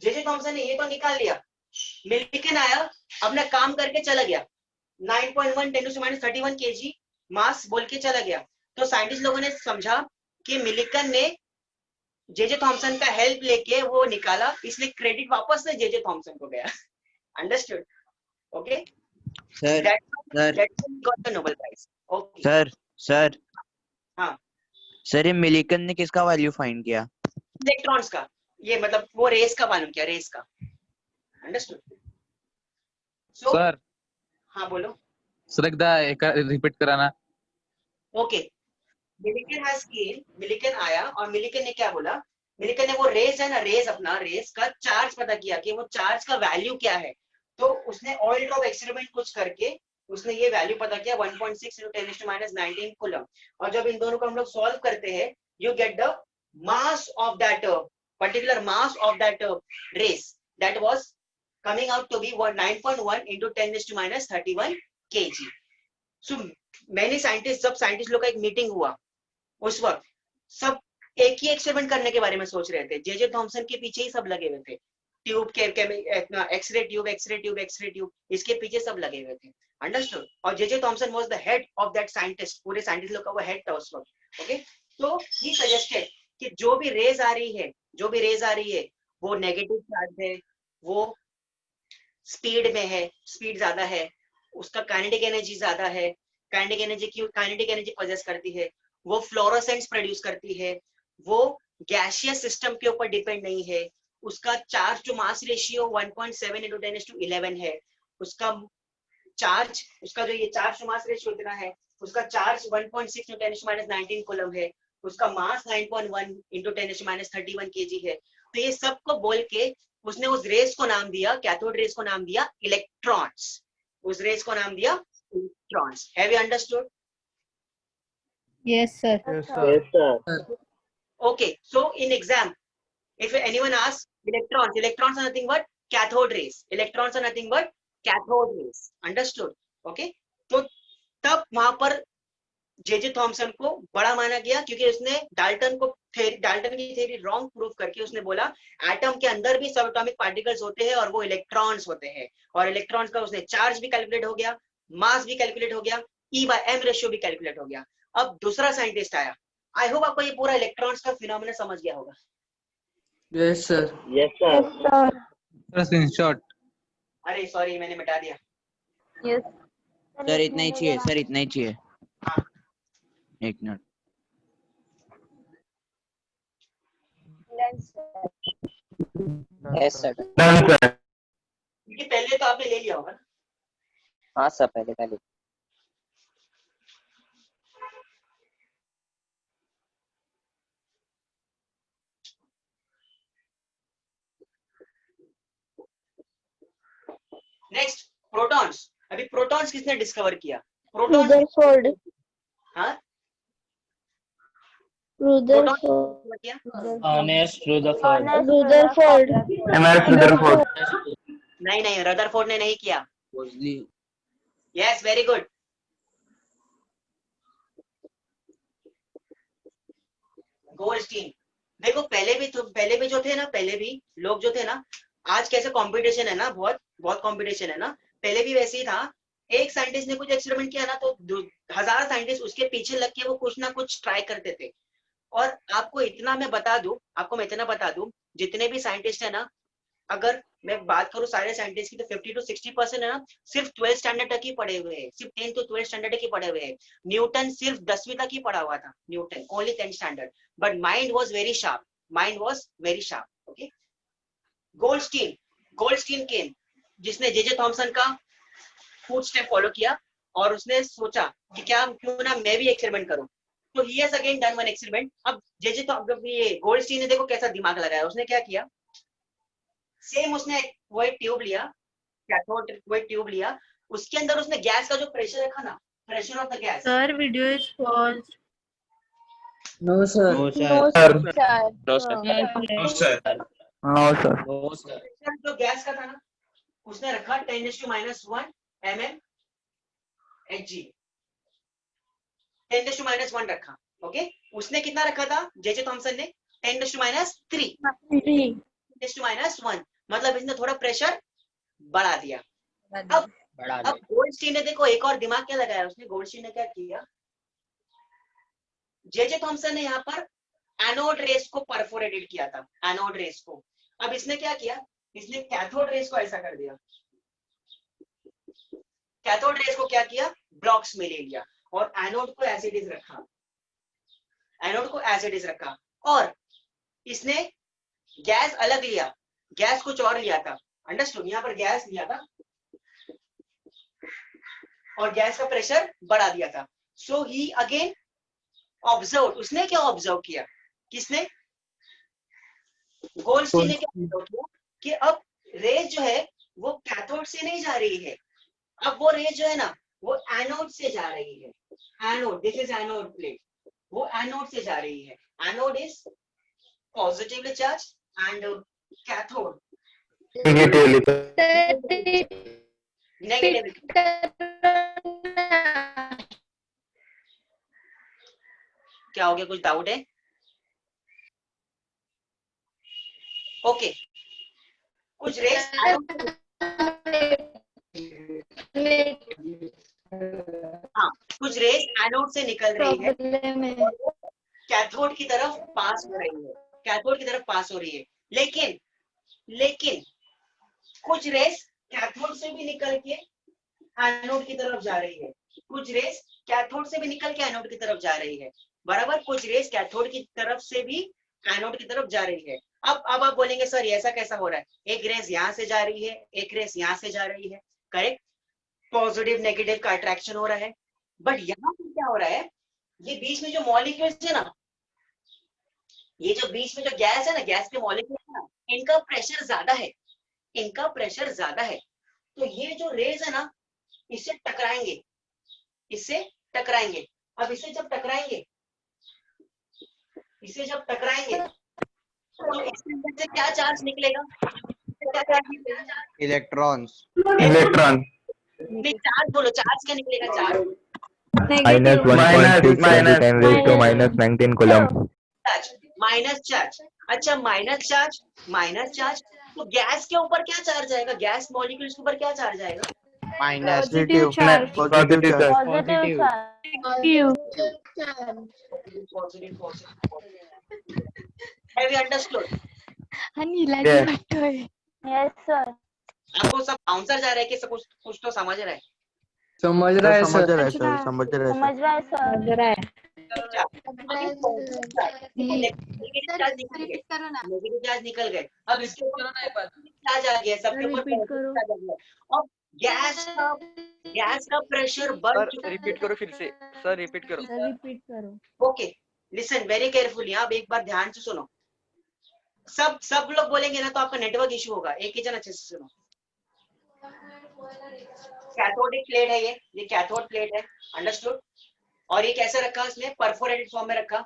जे थॉमसन ने ये तो निकाल लिया, मिलिकन आया, अपना काम करके चला गया, 9.1 × 10⁻31 kg मास बोल के चला गया। तो साइंटिस्ट लोगों ने समझा कि मिलिकन ने जे थॉमसन का हेल्प लेके वो निकाला, इसलिए क्रेडिट वापस से जे थॉमसन को गया। Understood? Okay sir got the Nobel prize. Okay sir हाँ सर, ये मिलिकन ने किसका वैल्यू फाइंड किया? इलेक्ट्रॉन्स का, ये मतलब वो रेस का मालूम किया, रेस का। अंडरस्टूड? सो सर हाँ बोलो सर, एकदा रिपीट करा ना। ओके, मिलिकन आया और मिलिकन ने क्या बोला, मिलिकन ने वो रेस है ना, रेस का चार्ज पता किया कि वो चार्ज का वैल्यू क्या है। तो उसने ऑयल ड्रॉप एक्सपेरिमेंट कुछ करके उसने ये वैल्यू पता किया 1.6 × 10⁻⁹ कूलम। और जब इन दोनों को हम लोग सॉल्व करते हैं, you get the mass of that particular mass of that rays that was coming out to be 9.1 × 10⁻31 kg. So many scientist, जब साइंटिस्ट लोग का एक मीटिंग हुआ, उस वक्त सब एक ही एक्सपेरिमेंट करने के बारे में सोच रहे थे। जे थॉमसन के पीछे ही सब लगे हुए थे, ट्यूब के एक्सरे ट्यूब इसके पीछे सब लगे हुए थे। अंडरस्टूड? और J Thomson was the head of that scientist, पूरे साइंटिस्ट लोग का वो हेड था उस वक्त। ओके, तो ही सजेस्टेड कि जो भी रेज आ रही है वो नेगेटिव चार्ज है, वो स्पीड में है, स्पीड ज्यादा है, उसका काइनेटिक एनर्जी ज्यादा है। काइनेटिक एनर्जी पोजेस करती है, वो फ्लोरोसेंस प्रोड्यूस करती है, वो गैसियस सिस्टम के ऊपर डिपेंड नहीं है, उसका चार्ज टू मास रेशियो 1.7 × 10⁻11 है, उसका जो ये चार्ज टू मास रेशियो इतना है, उसका चार्ज 1.6 × 10⁻19 कूलम है, उसका मास 9.1 × 10⁻31 kg है। तो ये सब को बोल के उसने उस रेस को नाम दिया, कैथोड रेस को नाम दिया इलेक्ट्रॉन्स। उस रेस को नाम दिया electrons. Have you understood? Yes, sir. Okay, so in exam, if anyone asks electrons are nothing but cathode rays. Electrons are nothing but cathode rays. Understood? Okay, तो तब वहां पर जे थॉमसन को बड़ा माना गया, क्योंकि उसने डाल्टन की थ्योरी रॉन्ग प्रूव करके उसने बोला एटम के अंदर भी सब एटॉमिक पार्टिकल्स होते हैं और वो इलेक्ट्रॉन्स होते हैं, और इलेक्ट्रॉन्स का उसने चार्ज भी कैलकुलेट हो गया, मास भी कैलकुलेट हो गया, E/m रेशियो भी कैलकुलेट हो गया। अब दूसरा साइंटिस्ट आया। आई होप आपको ये पूरा इलेक्ट्रॉन्स का फिनोमेना समझ गया होगा। Yes sir. स्क्रीनशॉट। अरे सॉरी, मैंने मिटा दिया। सर इतना ही चाहिए। हाँ। एक मिनट। Yes sir. क्योंकि पहले तो आपने ले लिया होगा। हाँ सर, पहले नेक्स्ट, प्रोटॉन्स। अभी प्रोटॉन्स किसने डिस्कवर किया? प्रोटॉन्स। Rutherford. हाँ, Rutherford. Ernest Rutherford. Rutherford. नहीं, रदरफोर्ड ने नहीं किया। Yes, very good. गोल्डस्टीन। देखो पहले भी जो थे ना, पहले भी लोग जो थे ना, आज कैसे कंपटीशन है ना, बहुत कंपटीशन है ना, पहले भी वैसे ही था। एक साइंटिस्ट ने कुछ एक्सपेरिमेंट किया ना, तो 1000 साइंटिस्ट उसके पीछे लग के वो कुछ ना कुछ ट्राई करते थे। और आपको मैं इतना बता दूं, जितने भी साइंटिस्ट है ना, अगर मैं बात करूं सारे साइंटिस्ट की, तो 50 to 60% है ना, सिर्फ 12th स्टैंडर्ड तक ही पढ़े हुए हैं, सिर्फ 10 to 12th स्टैंडर्ड तक ही पढ़े हुए हैं। न्यूटन सिर्फ 10वीं तक ही पढ़ा हुआ था, Newton only 10th standard, but mind was very sharp. Okay, Goldstein Goldstein came, जिसने जे थॉमसन का फूड स्टेप फॉलो किया और उसने सोचा कि क्या क्यों ना मैं भी एक्सपेरिमेंट करूं, तो he has again done one experiment. अब ये गोल्डस्टीन ने देखो कैसा दिमाग लगाया, उसने क्या किया, सेम उसने वो एक ट्यूब लिया, कैथोड वो एक ट्यूब लिया, उसके अंदर उसने गैस का जो प्रेशर रखा ना, pressure of the gas, Sir, video is paused. No sir no No, sir sir. No sir no sir No, sir. Pressure जो गैस का था ना, उसने रखा 10⁻⁻1 mm Hg, 10⁻1 रखा। ओके, उसने कितना रखा था जे थॉमसन ने, 10⁻3, 10⁻1, मतलब इसने थोड़ा प्रेशर बढ़ा दिया। अब गोल्डस्टीन ने देखो एक और दिमाग क्या लगाया उसने, गोल्डस्टीन ने क्या किया, जे थॉमसन ने यहाँ पर एनोड रेस को परफोरेटेड किया था, एनोड रेस को। अब इसने क्या किया, इसने कैथोड रेस को ऐसा कर दिया, कैथोड रेस को क्या किया, ब्लॉक्स में ले लिया और एनोड को एज इट इज रखा, एनोड को एज इट इज रखा, और इसने गैस अलग लिया, गैस कुछ और लिया था, अंडरस्टूड, यहाँ पर गैस लिया था और गैस का प्रेशर बढ़ा दिया था। सो ही अगेन ऑब्जर्व, उसने क्या ऑब्जर्व किया, किसने, गोल्डस्टीन ने क्या ऑब्जर्व किया कि अब रेज जो है वो कैथोड से नहीं जा रही है, अब वो रेज जो है ना वो एनोड से जा रही है, anode, this is anode plate, वो एनोड से जा रही है, anode is positively charge and cathode Negatively. Negatively. क्या हो गया, कुछ डाउट है? ओके, कुछ रेस हाँ, कुछ रेस एनोड से निकल रही है, कैथोड की तरफ पास हो रही है, कैथोड की तरफ पास हो रही है, लेकिन कुछ रेस कैथोड से भी निकल के एनोड की तरफ जा रही है, कुछ रेस कैथोड से भी निकल के एनोड की तरफ जा रही है, बराबर, कुछ रेस कैथोड की तरफ से भी एनोड की तरफ जा रही है। अब आप बोलेंगे सर ऐसा कैसा हो रहा है, एक रेस यहाँ से जा रही है, एक रेस यहाँ से जा रही है, करेक्ट, पॉजिटिव नेगेटिव का अट्रैक्शन हो रहा है, बट यहाँ पर क्या हो रहा है, ये बीच में जो मॉलिक्यूल्स है ना, ये जो बीच में जो गैस है ना, गैस के मॉलिक्यूल है ना, इनका प्रेशर ज्यादा है, इनका प्रेशर ज्यादा है, तो ये जो रेज है ना इससे टकराएंगे, इससे टकराएंगे। अब इससे जब टकराएंगे, इसे जब टकराएंगे तो इसके अंदर से क्या चार्ज निकलेगा, क्या चार्ज निकलेगा, इलेक्ट्रॉन्स, Electron. नहीं चार्ज बोलो, चार्ज क्या निकलेगा, charge Minus 1.6 × 10⁻⁻19 coulomb. Minus charge. अच्छा, माइनस चार्ज, तो गैस के ऊपर क्या चार्ज आएगा, गैस मॉलिक्यूल्स के ऊपर क्या चार्ज आएगा, minus Positive charge. Positive charge, positive Have you understood? Yes. Yes, sir. आपको सब आंसर जा रहा है कि सब कुछ तो समझ रहा है, समझ रहा है समझ सर रहा है सर, समझ रहा है सर। समझ रहा है सर। नेगेटिव चार्ज निकल गए, अब इसके ऊपर चार्ज आ गया, सबके ऊपर पॉजिटिव चार्ज आ गया, अब गैस का प्रेशर बढ़ चुका है। रिपीट करो फिर से सर, रिपीट करो। रिपीट करो। ओके, लिसन वेरी केयरफुली, आप एक बार ध्यान से सुनो, सब लोग बोलेंगे ना तो आपका नेटवर्क इशू होगा, एक ही जन अच्छे से सुनो। कैथोडिक प्लेट है ये कैथोड प्लेट है, अंडरस्टूड, और ये कैसे रखा उसने, परफोरेटेड फॉर्म में रखा,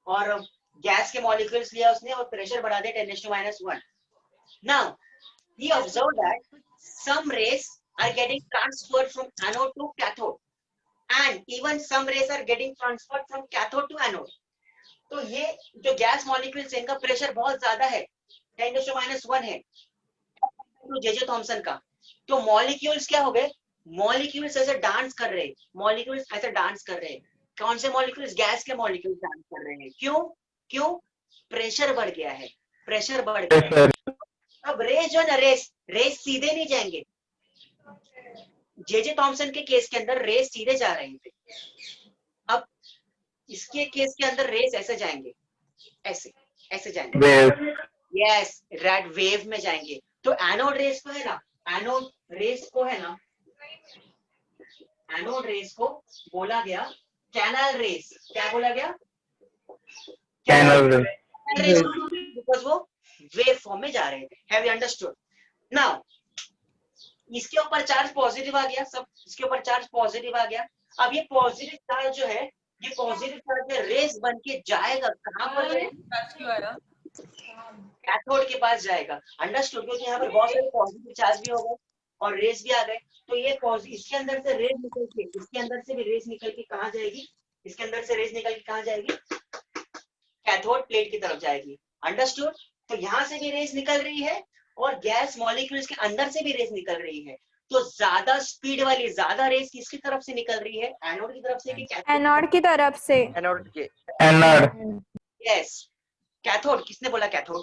और गैस के मॉलिक्यूल्स लिया उसने और प्रेशर बढ़ा दिया 10⁻⁻1। Now he observed that some rays are getting transferred from anode to cathode and even some rays are getting transferred from cathode to anode. तो ये जो गैस मॉलिक्यूल्स इनका प्रेशर बहुत ज्यादा है, 10⁻⁻1 है तो जे थॉमसन का, तो मॉलिक्यूल्स क्या हो गए, मॉलिक्यूल्स ऐसे डांस कर रहे, मॉलिक्यूल्स ऐसे डांस कर रहे, कौन से मॉलिक्यूल्स, गैस के मॉलिक्यूल्स डांस कर रहे हैं, क्यों प्रेशर बढ़ गया है, प्रेशर बढ़ गया है। अब रेस जो है ना, रेस सीधे नहीं जाएंगे, जे थॉमसन के केस के अंदर रेस सीधे जा रहे थे, अब इसके केस के अंदर रेस ऐसे जाएंगे, ऐसे जाएंगे, यस, रेड वेव में जाएंगे, तो एनोड रेस को है ना, एनोड रेस को है ना, एनोड रेस को बोला गया कैनल रेस। क्या बोला गया? Canal rays. रेस, बिकॉज वो वेव फॉर्म में जा रहे थे। Have you understood? नाउ इसके ऊपर चार्ज पॉजिटिव आ गया, सब इसके ऊपर चार्ज पॉजिटिव आ गया। अब ये पॉजिटिव चार्ज जो है, ये पॉजिटिव चार्ज में रेस बन के जाएगा कहां पर? कैथोड के पास जाएगा। अंडरस्टूड? क्योंकि यहाँ पर बहुत सारे पॉजिटिव चार्ज भी हो गए और रेस भी आ गए, तो ये इसके अंदर से रेस निकल के, इसके अंदर से भी रेस निकल के कहाँ जाएगी? इसके अंदर से रेस निकल के कहाँ जाएगी? कैथोड प्लेट की तरफ जाएगी। अंडरस्टूड? तो यहाँ से भी रेस निकल रही है और गैस मॉलिक्यूल्स के अंदर से भी रेस निकल रही है। तो ज्यादा स्पीड वाली, ज्यादा रेस किसकी तरफ से निकल रही है? एनोड की तरफ से कि कैथोड? एनोड की तरफ से। एनोड के। एनोड। यस। कैथोड, किसने बोला कैथोड?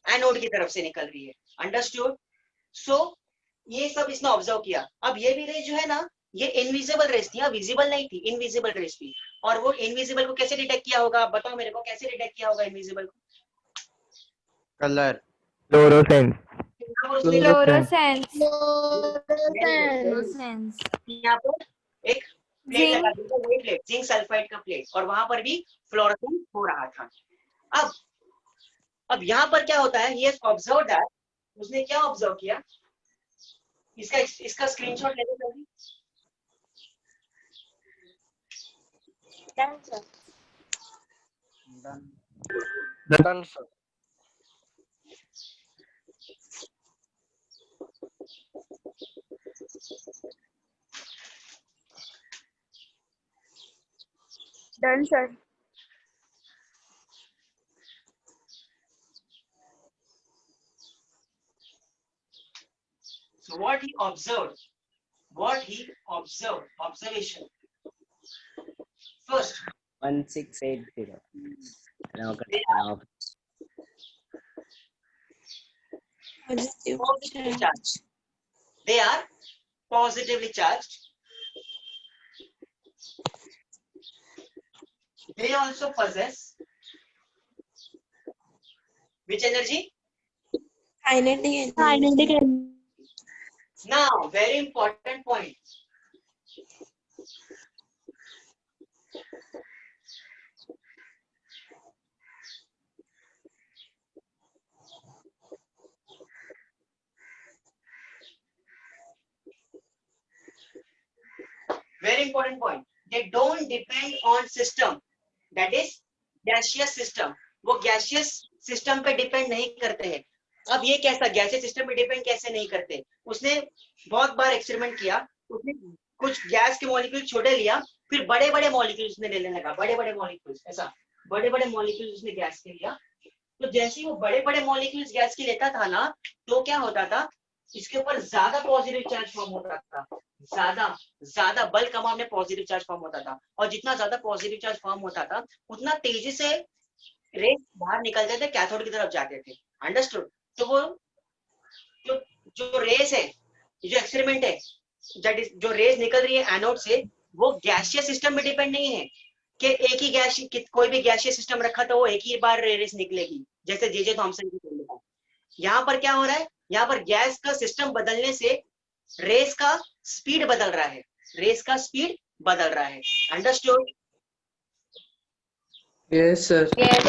एनोड की तरफ से निकल रही है। अंडरस्टूड? सो ये सब इसने ऑब्जर्व किया। अब ये भी रेस जो है ना, ये इनविजिबल रेस थी, विजिबल नहीं थी, इनविजिबल रेस थी। और वो इनविजिबल को कैसे डिटेक्ट किया होगा? आप बताओ मेरे को, कैसे डिटेक्ट किया होगा इनविजिबल को? कलर। फ्लोरोसेंस। फ्लोरोसेंस। यहाँ पर एक प्लेट लगा दी, वही प्लेट, जिंक सल्फाइड का प्लेट, और वहां पर भी फ्लोरोसेंस हो रहा था। अब यहाँ पर क्या होता है? He has observed that, उसने क्या ऑब्जर्व किया? इसका स्क्रीनशॉट ले लो जल्दी। Done sir. Done sir. So what he observed, observation. First, 1680. positively charged. They are positively charged. They also possess which energy? Kinetic energy. Now, very important point. Very important point. They don't depend on system. That is gaseous system. वो gaseous system पे depend नहीं करते हैं। अब ये कैसा gases system पे depend कैसे नहीं करते? उसने बहुत बार एक्सपेरिमेंट किया, उसने कुछ गैस के मॉलिक्यूल छोटे लिया, फिर बड़े बड़े मॉलिक्यूल्स उसने लेने लगा, बड़े बड़े मॉलिक्यूल्स, ऐसा बड़े बड़े मॉलिक्यूल्स उसने गैस के लिया। तो जैसे ही वो बड़े बड़े मॉलिक्यूल्स गैस के लेता था ना, तो क्या होता था? इसके ऊपर ज्यादा पॉजिटिव चार्ज फॉर्म होता था, ज्यादा बल्क अमाउंट में पॉजिटिव चार्ज फॉर्म होता था, और जितना ज्यादा पॉजिटिव चार्ज फॉर्म होता था, उतना तेजी से रेस बाहर निकलते थे, कैथोड की तरफ जाते थे। अंडरस्टूड? तो वो जो रेस है, जो एक्सपेरिमेंट है, जो रेस निकल रही है एनोड से, वो गैसियस सिस्टम में डिपेंड नहीं है कि एक ही गैस, कोई भी गैसियस सिस्टम रखा तो वो एक ही बार रेस निकलेगी, जैसे जे थॉमसन की थ्योरी था। यहाँ पर क्या हो रहा है? यहाँ पर गैस का सिस्टम बदलने से रेस का स्पीड बदल रहा है, रेस का स्पीड बदल रहा है। Understood? Yes, sir. Yes.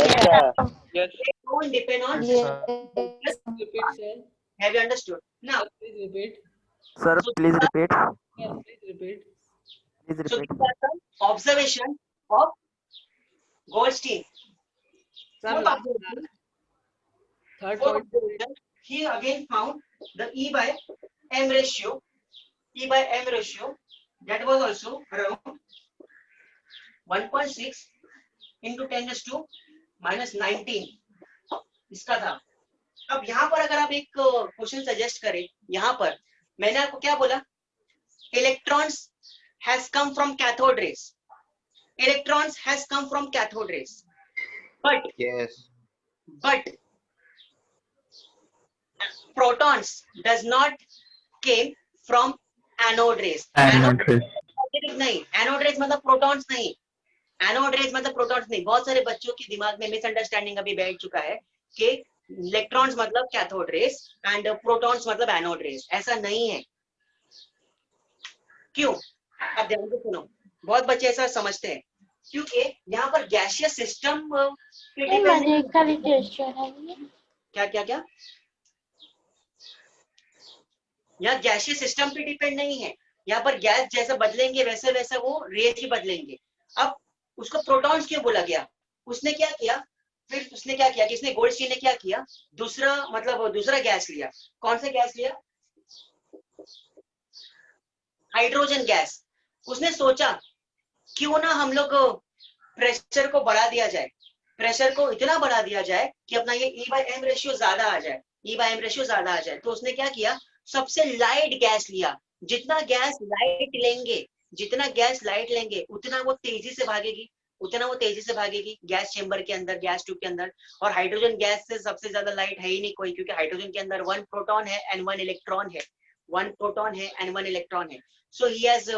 They don't depend on Repeat, sir. Have you understood? Now, Please repeat. Sir, please repeat. Yes, please repeat. Please so repeat. these are the observation of Goldstein. Sir, What last, observation? third What point. observation? He again found the E by M ratio. E by M ratio, that was also around 1.6 into 10⁻⁻19 इसका था। अब यहाँ पर अगर आप एक question suggest करें, यहाँ पर मैंने आपको क्या बोला? Electrons has come from cathode rays, electrons has come from cathode rays, but protons does not came from anode rays. Anode rays. नहीं, एनोड रेस मतलब प्रोटॉन्स नहीं, एनोड रेस मतलब प्रोटॉन्स नहीं। बहुत सारे बच्चों के दिमाग में मिसअंडरस्टैंडिंग अभी बैठ चुका है कि इलेक्ट्रॉन्स मतलब कैथोड रेस एंड प्रोटॉन्स मतलब एनोड रेस, ऐसा नहीं है। क्यों? अब ध्यान से सुनो, बहुत बच्चे ऐसा समझते हैं क्योंकि यहाँ पर गैसियस सिस्टम माझे खाली क्वेश्चन आहे क्या क्या क्या यहाँ गैसियस सिस्टम पे डिपेंड नहीं है, यहाँ पर गैस जैसा बदलेंगे वैसे वैसे वो रेस ही बदलेंगे। अब उसको प्रोटॉन्स क्यों बोला गया? उसने क्या किया, फिर उसने क्या किया कि इसने गोल्डस्टीन ने क्या किया, दूसरा गैस लिया। कौन सा गैस लिया? Hydrogen gas. उसने सोचा क्यों ना हम लोग प्रेशर को बढ़ा दिया जाए, प्रेशर को इतना बढ़ा दिया जाए कि अपना ये E/m रेशियो ज्यादा आ जाए, E/m रेशियो ज्यादा आ जाए। तो उसने क्या किया, सबसे लाइट गैस लिया। जितना गैस लाइट लेंगे उतना वो तेजी से भागेगी गैस चेंबर के अंदर, गैस ट्यूब के अंदर। और हाइड्रोजन गैस से सबसे ज्यादा लाइट है ही नहीं कोई, क्योंकि हाइड्रोजन के अंदर 1 प्रोटॉन है एंड 1 इलेक्ट्रॉन है, 1 प्रोटॉन है एंड 1 इलेक्ट्रॉन है। So he has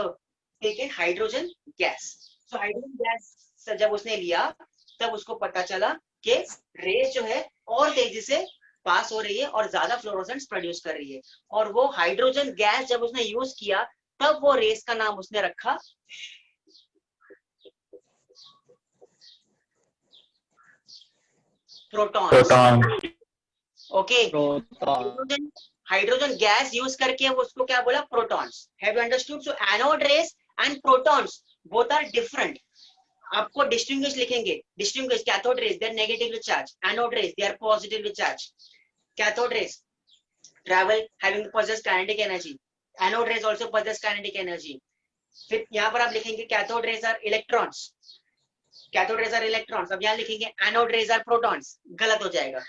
taken hydrogen gas. So hydrogen gas से जब उसने लिया तब उसको पता चला कि रेस जो है और तेजी से पास हो रही है और ज्यादा फ्लोरोसेंस प्रोड्यूस कर रही है। और वो हाइड्रोजन गैस जब उसने यूज किया तब वो रेस का नाम उसने रखा proton. Okay, hydrogen gas use करके उसको क्या बोला, protons. Have you understood? So anode rays and protons both are different. आपको डिस्टिंग्विश लिखेंगे, distinguish cathode rays they are negatively charge, anode rays they are positively charge. Cathode rays travel having possess kinetic energy, anode rays also possess kinetic energy। फिर यहाँ पर आप लिखेंगे cathode rays are electrons, cathode rays are electrons. अब यहाँ लिखेंगे anode rays are protons, गलत हो जाएगा।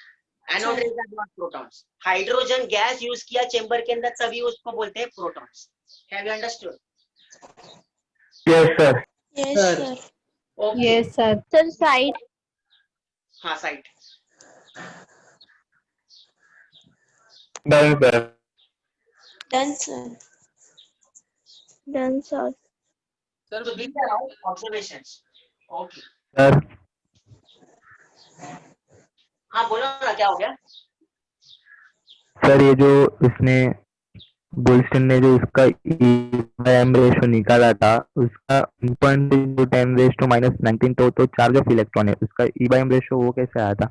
Anode rays are not protons. Hydrogen gas use किया चेंबर के अंदर तभी उसको बोलते हैं protons. Have you understood? Yes, sir. Yes, Sir. sir. Okay, yes sir sir side हाँ site. Done, sir. Done, sir. Done sir sir So these are all observations. Okay. Sir, हाँ बोलो ना, क्या हो गया? सर ये जो इसने गोल्डस्टीन ने जो इसका E/m रेशियो निकाला था उसका 1.10⁻⁻19 तो चार्ज ऑफ इलेक्ट्रॉन है, उसका E/m रेशियो वो कैसे आया था?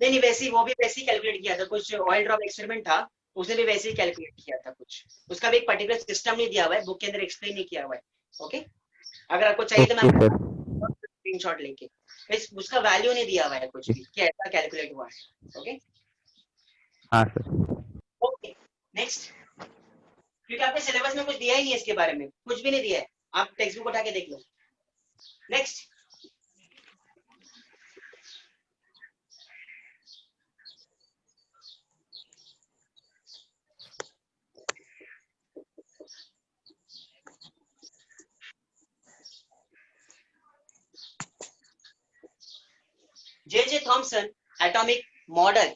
नहीं वैसे ही वो भी वैसे ही कैलकुलेट किया था। कुछ ऑयल ड्रॉप एक्सपेरिमेंट था, उसने भी वैसे ही कैलकुलेट किया था कुछ। उसका भी एक पर्टिकुलर सिस्टम नहीं दिया हुआ है, बुक के अंदर एक्सप्लेन नहीं किया हुआ है। ओके, अगर आपको चाहिए तो मैं ओके सर। स्क्रीनशॉट लेके, उसका वैल्यू नहीं दिया हुआ है कुछ भी कि ऐसा कैलकुलेट हुआ है। ओके हाँ सर। Okay, next. क्योंकि आपके सिलेबस में कुछ दिया ही नहीं है इसके बारे में, कुछ भी नहीं दिया है। आप टेक्स्ट बुक उठा के देख लो। Next, J Thomson atomic model.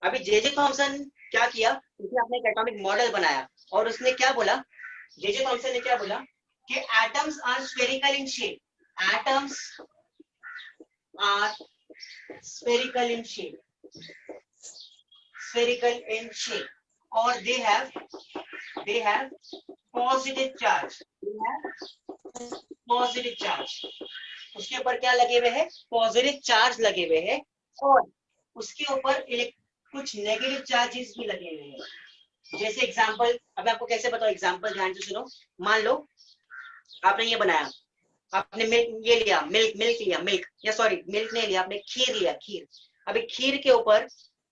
अभी जे थॉमसन क्या किया, उसने अपने एक एटॉमिक मॉडल बनाया और उसने क्या बोला, जे थॉमसन ने क्या बोला कि atoms are spherical in shape, atoms are spherical in shape, spherical in shape or they have positive charge, positive charge। उसके ऊपर क्या लगे हुए हैं, पॉजिटिव चार्ज लगे हुए हैं और उसके ऊपर कुछ नेगेटिव चार्जेस भी लगे हुए हैं। जैसे एग्जांपल, अब आपको कैसे बताओ, एग्जांपल ध्यान से सुनो। मान लो आपने ये बनाया, आपने मिल्क ये लिया, मिल्क या सॉरी मिल्क नहीं लिया, आपने खीर लिया, खीर। अभी खीर के ऊपर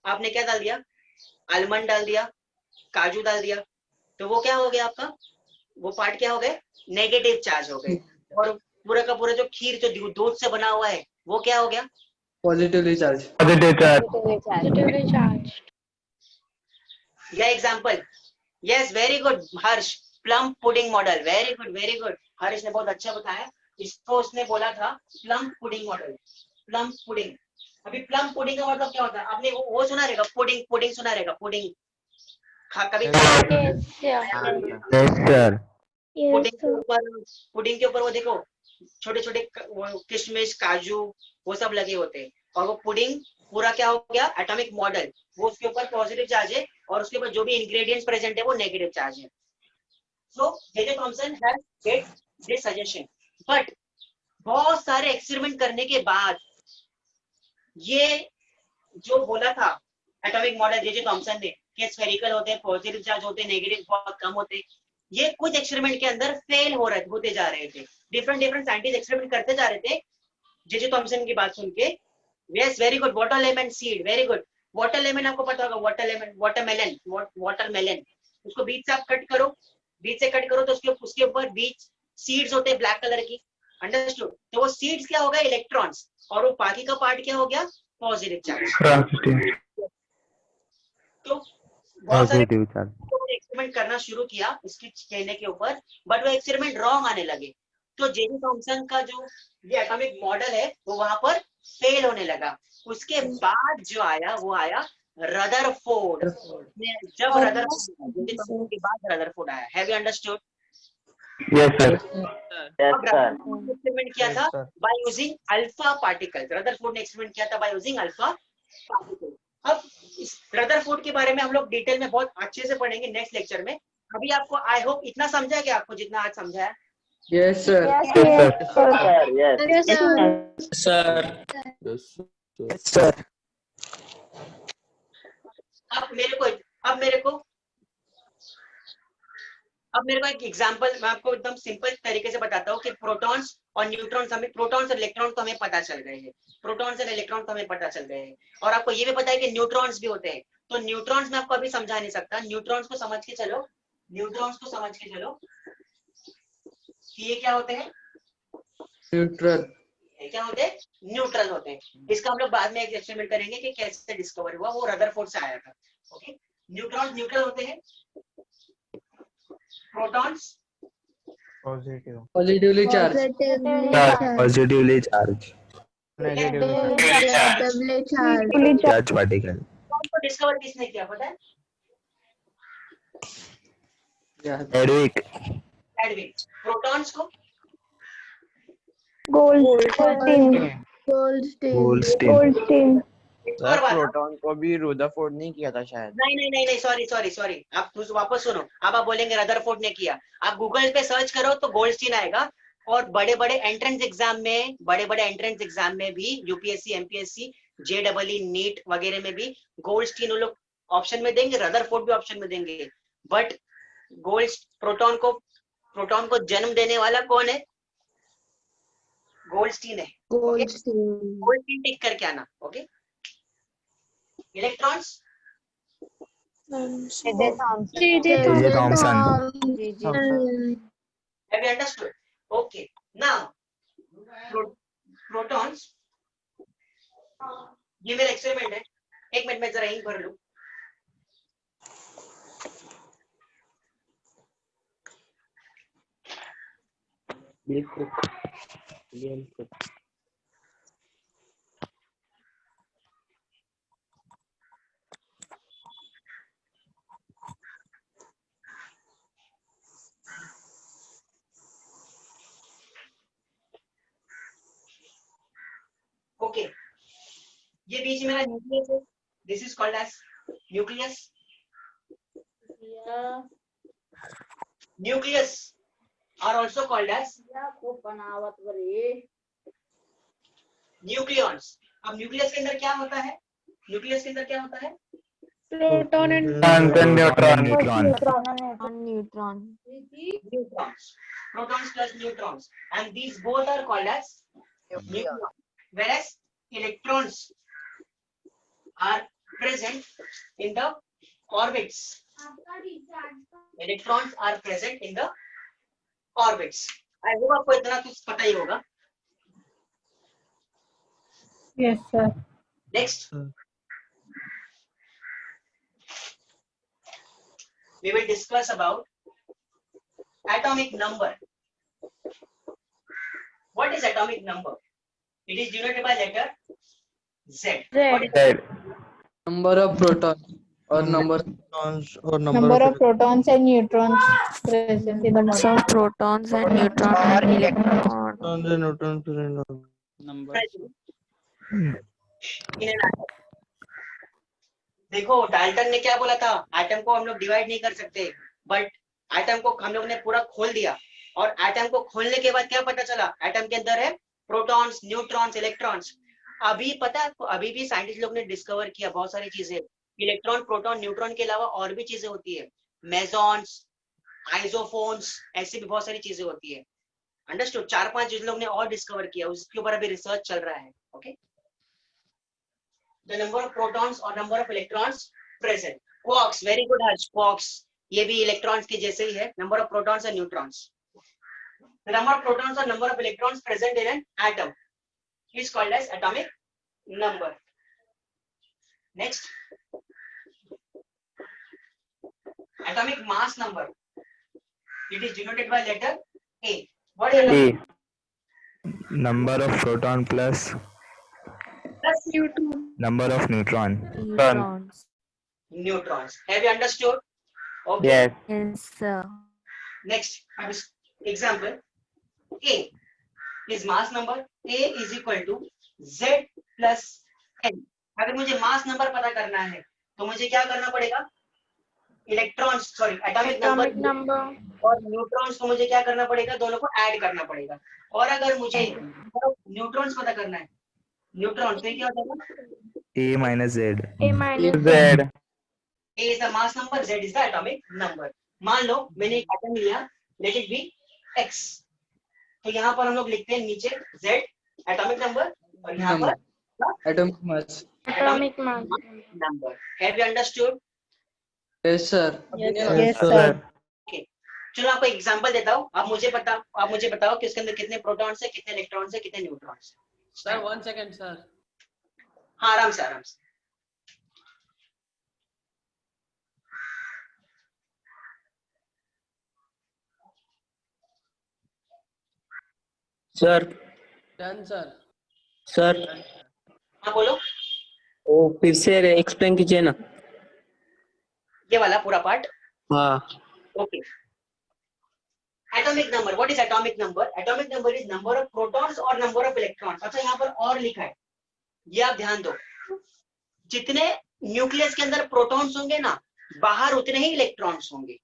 आपने क्या डाल दिया, आलमंड डाल दिया, काजू डाल दिया, तो वो क्या हो गया आपका, वो पार्ट क्या हो गए, नेगेटिव चार्ज हो गए। और पूरा का पूरा जो खीर जो दूध से बना हुआ है वो क्या हो गया, Positively charged. Positive charge. Positively charge या example, yes very good Harsh, plum pudding model, very good Harsh ने बहुत अच्छा बताया। इसको उसने बोला था plum pudding model, plum pudding. अभी प्लम पुडिंग का मतलब क्या होता है, आपने वो सुना रहेगा, पुडिंग सुना रहेगा, पुडिंग कभी यस सर। पुडिंग के ऊपर वो देखो छोटे छोटे किशमिश काजू वो सब लगे होते हैं और वो पुडिंग पूरा क्या हो गया एटॉमिक मॉडल, वो उसके ऊपर पॉजिटिव चार्ज है और उसके ऊपर जो भी इंग्रेडिएंट्स प्रेजेंट है वो नेगेटिव चार्ज है. So J Thomson has get this suggestion, but बहुत सारे एक्सपेरिमेंट करने के बाद ये जो बोला था एटॉमिक मॉडल जे थॉमसन ने कि स्फेरिकल होते हैं, पॉजिटिव चार्ज होते हैं, नेगेटिव बहुत कम होते हैं, ये कुछ एक्सपेरिमेंट के अंदर फेल होते जा रहे थे. डिफरेंट साइंटिस्ट एक्सपेरिमेंट करते जा रहे थे जे थॉमसन की बात सुन के. Yes, very good. Water lemon seed, very good. Water lemon आपको पता होगा, वाटर लेमन, वाटरमेलन. उसको बीच से आप कट करो, बीच से कट करो तो उसके ऊपर बीच सीड्स होते हैं ब्लैक कलर की. अंडरस्टूड? तो वो सीड्स क्या होगा, इलेक्ट्रॉन्स, और वो बाकी का पार्ट क्या हो गया, पॉजिटिव चार्ज. तो बहुत सारे एक्सपेरिमेंट करना शुरू किया इसके कहने के ऊपर, बट वो एक्सपेरिमेंट रॉन्ग आने लगे. तो जे थॉमसन का जो ये एटॉमिक मॉडल है वो वहां पर फेल होने लगा. उसके बाद जो आया वो आया रदरफोर्ड. जब रदरफोर्ड के बाद रदरफोर्ड आया. Have you understood? Yes, sir. Experiment किया था by using alpha particle. Rutherford ने एक्सपेरिमेंट किया था बाय यूजिंग अल्फा पार्टिकल. अब इस रदरफोर्ड के बारे में हम लोग डिटेल में बहुत अच्छे से पढ़ेंगे नेक्स्ट लेक्चर में. अभी आपको आई होप इतना समझा है कि आपको जितना आज समझा है. Yes, sir. सर. अब मेरे को एक एग्जांपल मैं आपको एकदम सिंपल तरीके से बताता हूँ कि प्रोटॉन्स और न्यूट्रॉन्स हमें, प्रोटॉन्स और इलेक्ट्रॉन तो हमें पता चल गए हैं, प्रोटॉन्स और इलेक्ट्रॉन तो हमें पता चल गए हैं, और आपको ये भी पता है कि न्यूट्रॉन्स भी होते हैं. तो न्यूट्रॉन्स मैं आपको अभी समझा नहीं सकता. न्यूट्रॉन्स को समझ के चलो कि ये क्या होते हैं, Neutral. ये क्या होते हैं, न्यूट्रल होते हैं. इसका हम लोग बाद में एक एक्सपेरिमेंट करेंगे कि कैसे डिस्कवर हुआ, वो रदरफोर्ड से आया था. ओके, न्यूट्रॉन्स न्यूट्रल होते हैं, protons positive. Positively charged. Positively charged. Negatively Charge particle. को डिस्कवर किसने किया पता है? Edwick. एडविन. प्रोटॉन्स को Goldstein. और बात. प्रोटॉन को भी रदरफोर्ड नहीं किया था शायद. नहीं, सॉरी. आप वापस सुनो. अब आप बोलेंगे रदरफोर्ड ने किया. आप गूगल पे सर्च करो तो गोल्डस्टीन आएगा. और बड़े एंट्रेंस एग्जाम में भी यूपीएससी, एमपीएससी, जेडबलई, नीट वगैरह में भी गोल्डस्टीन वो लोग ऑप्शन में देंगे, रदरफोर्ड भी ऑप्शन में देंगे. बट प्रोटॉन को जन्म देने वाला कौन है? गोल्डस्टीन है. गोल्डस्टीन टिक करके आना. Okay. Electrons J. Thomson. have you understood? Okay, now protons, ये मेरा एक्सपेरिमेंट है. एक मिनट में जरा इंक भर लूं. ओके, ये बीच में मेरा न्यूक्लियस है. This is called as nucleus. Nucleus are also called as nucleons. अब न्यूक्लियस के अंदर क्या होता है? Proton and Neutron. Neutrons. Protons plus neutrons, and these both are called as nucleons. Whereas electrons are present in the orbits. Electrons are present in the orbits. I hope आपको इतना कुछ पता ही होगा. yes sir. Next, we will discuss about atomic number. What is atomic number? It is denoted by letter Z. What is Number of protons or number Number of protons and neutrons present in the model. protons and neutrons or electrons. present in an atom? देखो Dalton ने क्या बोला था, atom को हम लोग divide नहीं कर सकते, बट एटम को हम लोग ने पूरा खोल दिया, और एटम को खोलने के बाद क्या पता चला, एटम के अंदर है प्रोटॉन्स, न्यूट्रॉन्स, इलेक्ट्रॉन्स। अभी पता है आपको, अभी भी साइंटिस्ट लोग ने डिस्कवर किया बहुत सारी चीजें, इलेक्ट्रॉन, प्रोटॉन, न्यूट्रॉन के अलावा और भी चीजें होती है, मेसॉन्स, आइसोफोन्स, ऐसी भी बहुत सारी चीजें होती है। अंडरस्टूड? 4-5 चीज लोग ने और डिस्कवर किया, उसके ऊपर अभी रिसर्च चल रहा है। Okay, the number of protons और number of electrons present. Quarks, very good Harsh, quarks ये भी इलेक्ट्रॉन्स के जैसे ही है, number of protons and neutrons. The number of protons or number of electrons present in an atom is called as atomic number. Next, atomic mass number. It is denoted by letter A. What is A. Number of proton plus number of neutron. Neutrons. neutrons? Have you understood? Okay. Yes. Yes, sir. Next, example. A is mass number. A is equal to Z plus N. अगर मुझे mass number पता करना है तो मुझे क्या करना पड़ेगा, इलेक्ट्रॉन्स, सॉरी एटॉमिक नंबर और न्यूट्रॉन्स को मुझे क्या करना पड़ेगा, दोनों को ऐड करना पड़ेगा। और अगर मुझे न्यूट्रॉन्स पता करना है, न्यूट्रॉन तो क्या हो जाएगा, A minus Z. Z. A is the mass number, Z is the atomic number. मान लो मैंने एक एटम लिया, लेट इट बी X, तो यहाँ पर हम लोग लिखते हैं नीचे Z एटॉमिक नंबर, और यहाँ पर atomic mass. atomic number. Have you understood? Yes, sir. Yes, sir. Okay. चलो आपको एग्जांपल देता हूँ, आप मुझे बताओ कि उसके अंदर कितने प्रोटॉन्स है, कितने इलेक्ट्रॉन्स है, कितने न्यूट्रॉन्स है। Sir, 1 second, sir. हाँ, आराम से आराम से। Sir Done, sir. सर हाँ बोलो, वो फिर से एक्सप्लेन कीजिए ना। ये वाला पूरा पार्ट। हाँ okay, atomic number, what is atomic number? Atomic number is number of protons और नंबर ऑफ इलेक्ट्रॉन्स। अच्छा, यहाँ पर और लिखा है, ये आप ध्यान दो, जितने न्यूक्लियस के अंदर प्रोटॉन्स होंगे ना, बाहर उतने ही इलेक्ट्रॉन्स होंगे।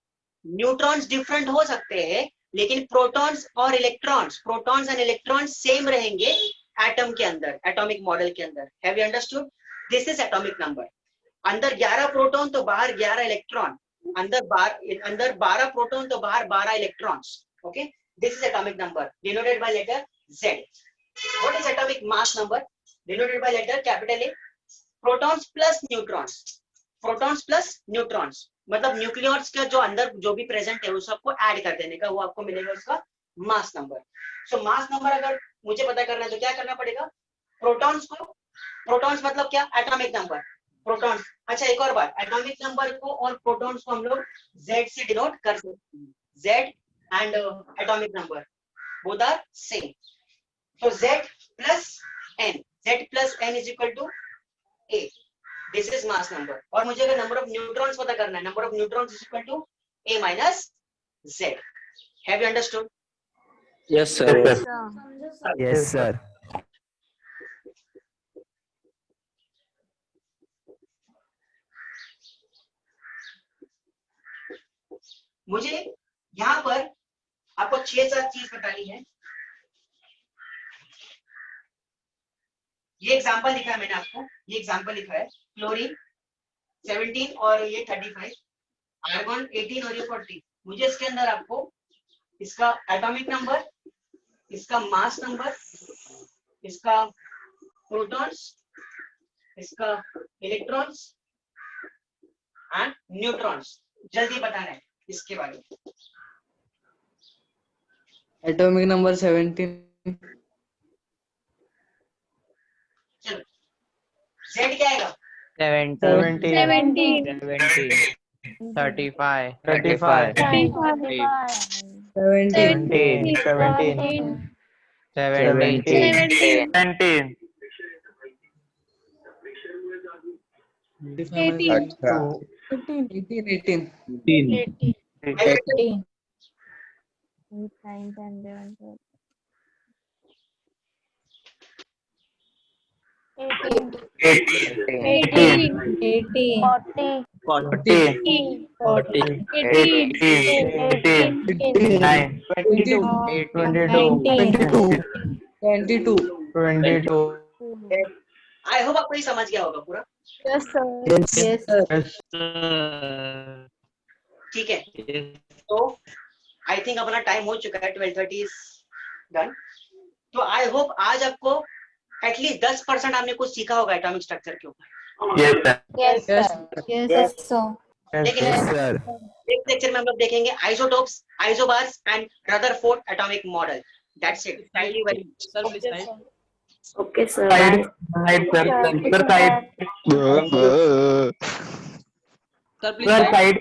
न्यूट्रॉन्स डिफरेंट हो सकते हैं, लेकिन प्रोटॉन्स और electrons, protons and electrons same रहेंगे एटम के अंदर, एटॉमिक मॉडल के अंदर। Have you understood? This is atomic number. अंदर 11 प्रोटॉन तो बाहर 11 इलेक्ट्रॉन, अंदर 12 प्रोटॉन तो बाहर 12 electrons. Okay, this is atomic number denoted by letter Z. What is atomic mass number? Denoted by letter capital A. Protons plus neutrons, protons plus neutrons मतलब nucleus का जो अंदर जो भी प्रेजेंट है उस सबको ऐड कर देने का, वो आपको मिलेगा उसका मास नंबर। सो मास नंबर अगर मुझे पता करना है तो क्या करना पड़ेगा, प्रोटॉन्स को, प्रोटॉन्स मतलब क्या, एटॉमिक नंबर, प्रोटॉन्स। अच्छा, एक और बात, एटॉमिक नंबर को और प्रोटॉन्स को हम लोग Z से डिनोट कर सकते हैं। Z and atomic number both are same, so Z plus N is equal to A. This is mass number. और मुझे अगर नंबर ऑफ न्यूट्रॉन्स पता करना है, number of neutrons is equal to A minus Z. Have you understood? Yes sir. Yes, sir. मुझे यहाँ पर आपको 6-7 चीज बतानी है। ये एग्जांपल लिखा है मैंने आपको, ये एग्जांपल लिखा है, क्लोरीन 17 और ये 35, आर्गन 18 और ये 40। मुझे इसके अंदर आपको इसका एटॉमिक नंबर, इसका मास नंबर, इसका प्रोटॉन्स, इसका इलेक्ट्रॉन्स एंड न्यूट्रॉन्स जल्दी बताना है इसके बारे में। Atomic number 17. चलो, Z क्या आएगा? 17, 35 35, 17. 17, 18. 18. 8, 9, 10, 11, 12. 18. 18. 40. 22. 22. आई होप आपको ये समझ गया होगा पूरा. Yes, sir. Yes. ठीक है. तो आई थिंक अपना टाइम हो चुका है. 12:30 इज डन. तो आई होप आज आपको एटलीस्ट 10% आपने कुछ सीखा होगा एटॉमिक स्ट्रक्चर के ऊपर. Yes, sir. Yes, sir. Yes. sir. लेकिन Yes, sir. नेक्स्ट लेक्चर में हम लोग देखेंगे isotopes, isobars and Rutherford atomic model. That's it. Thank you very much. Sir, please slide. Okay, sir. Side, side, sir. Sir, side. Sir, please Sir, slide. side.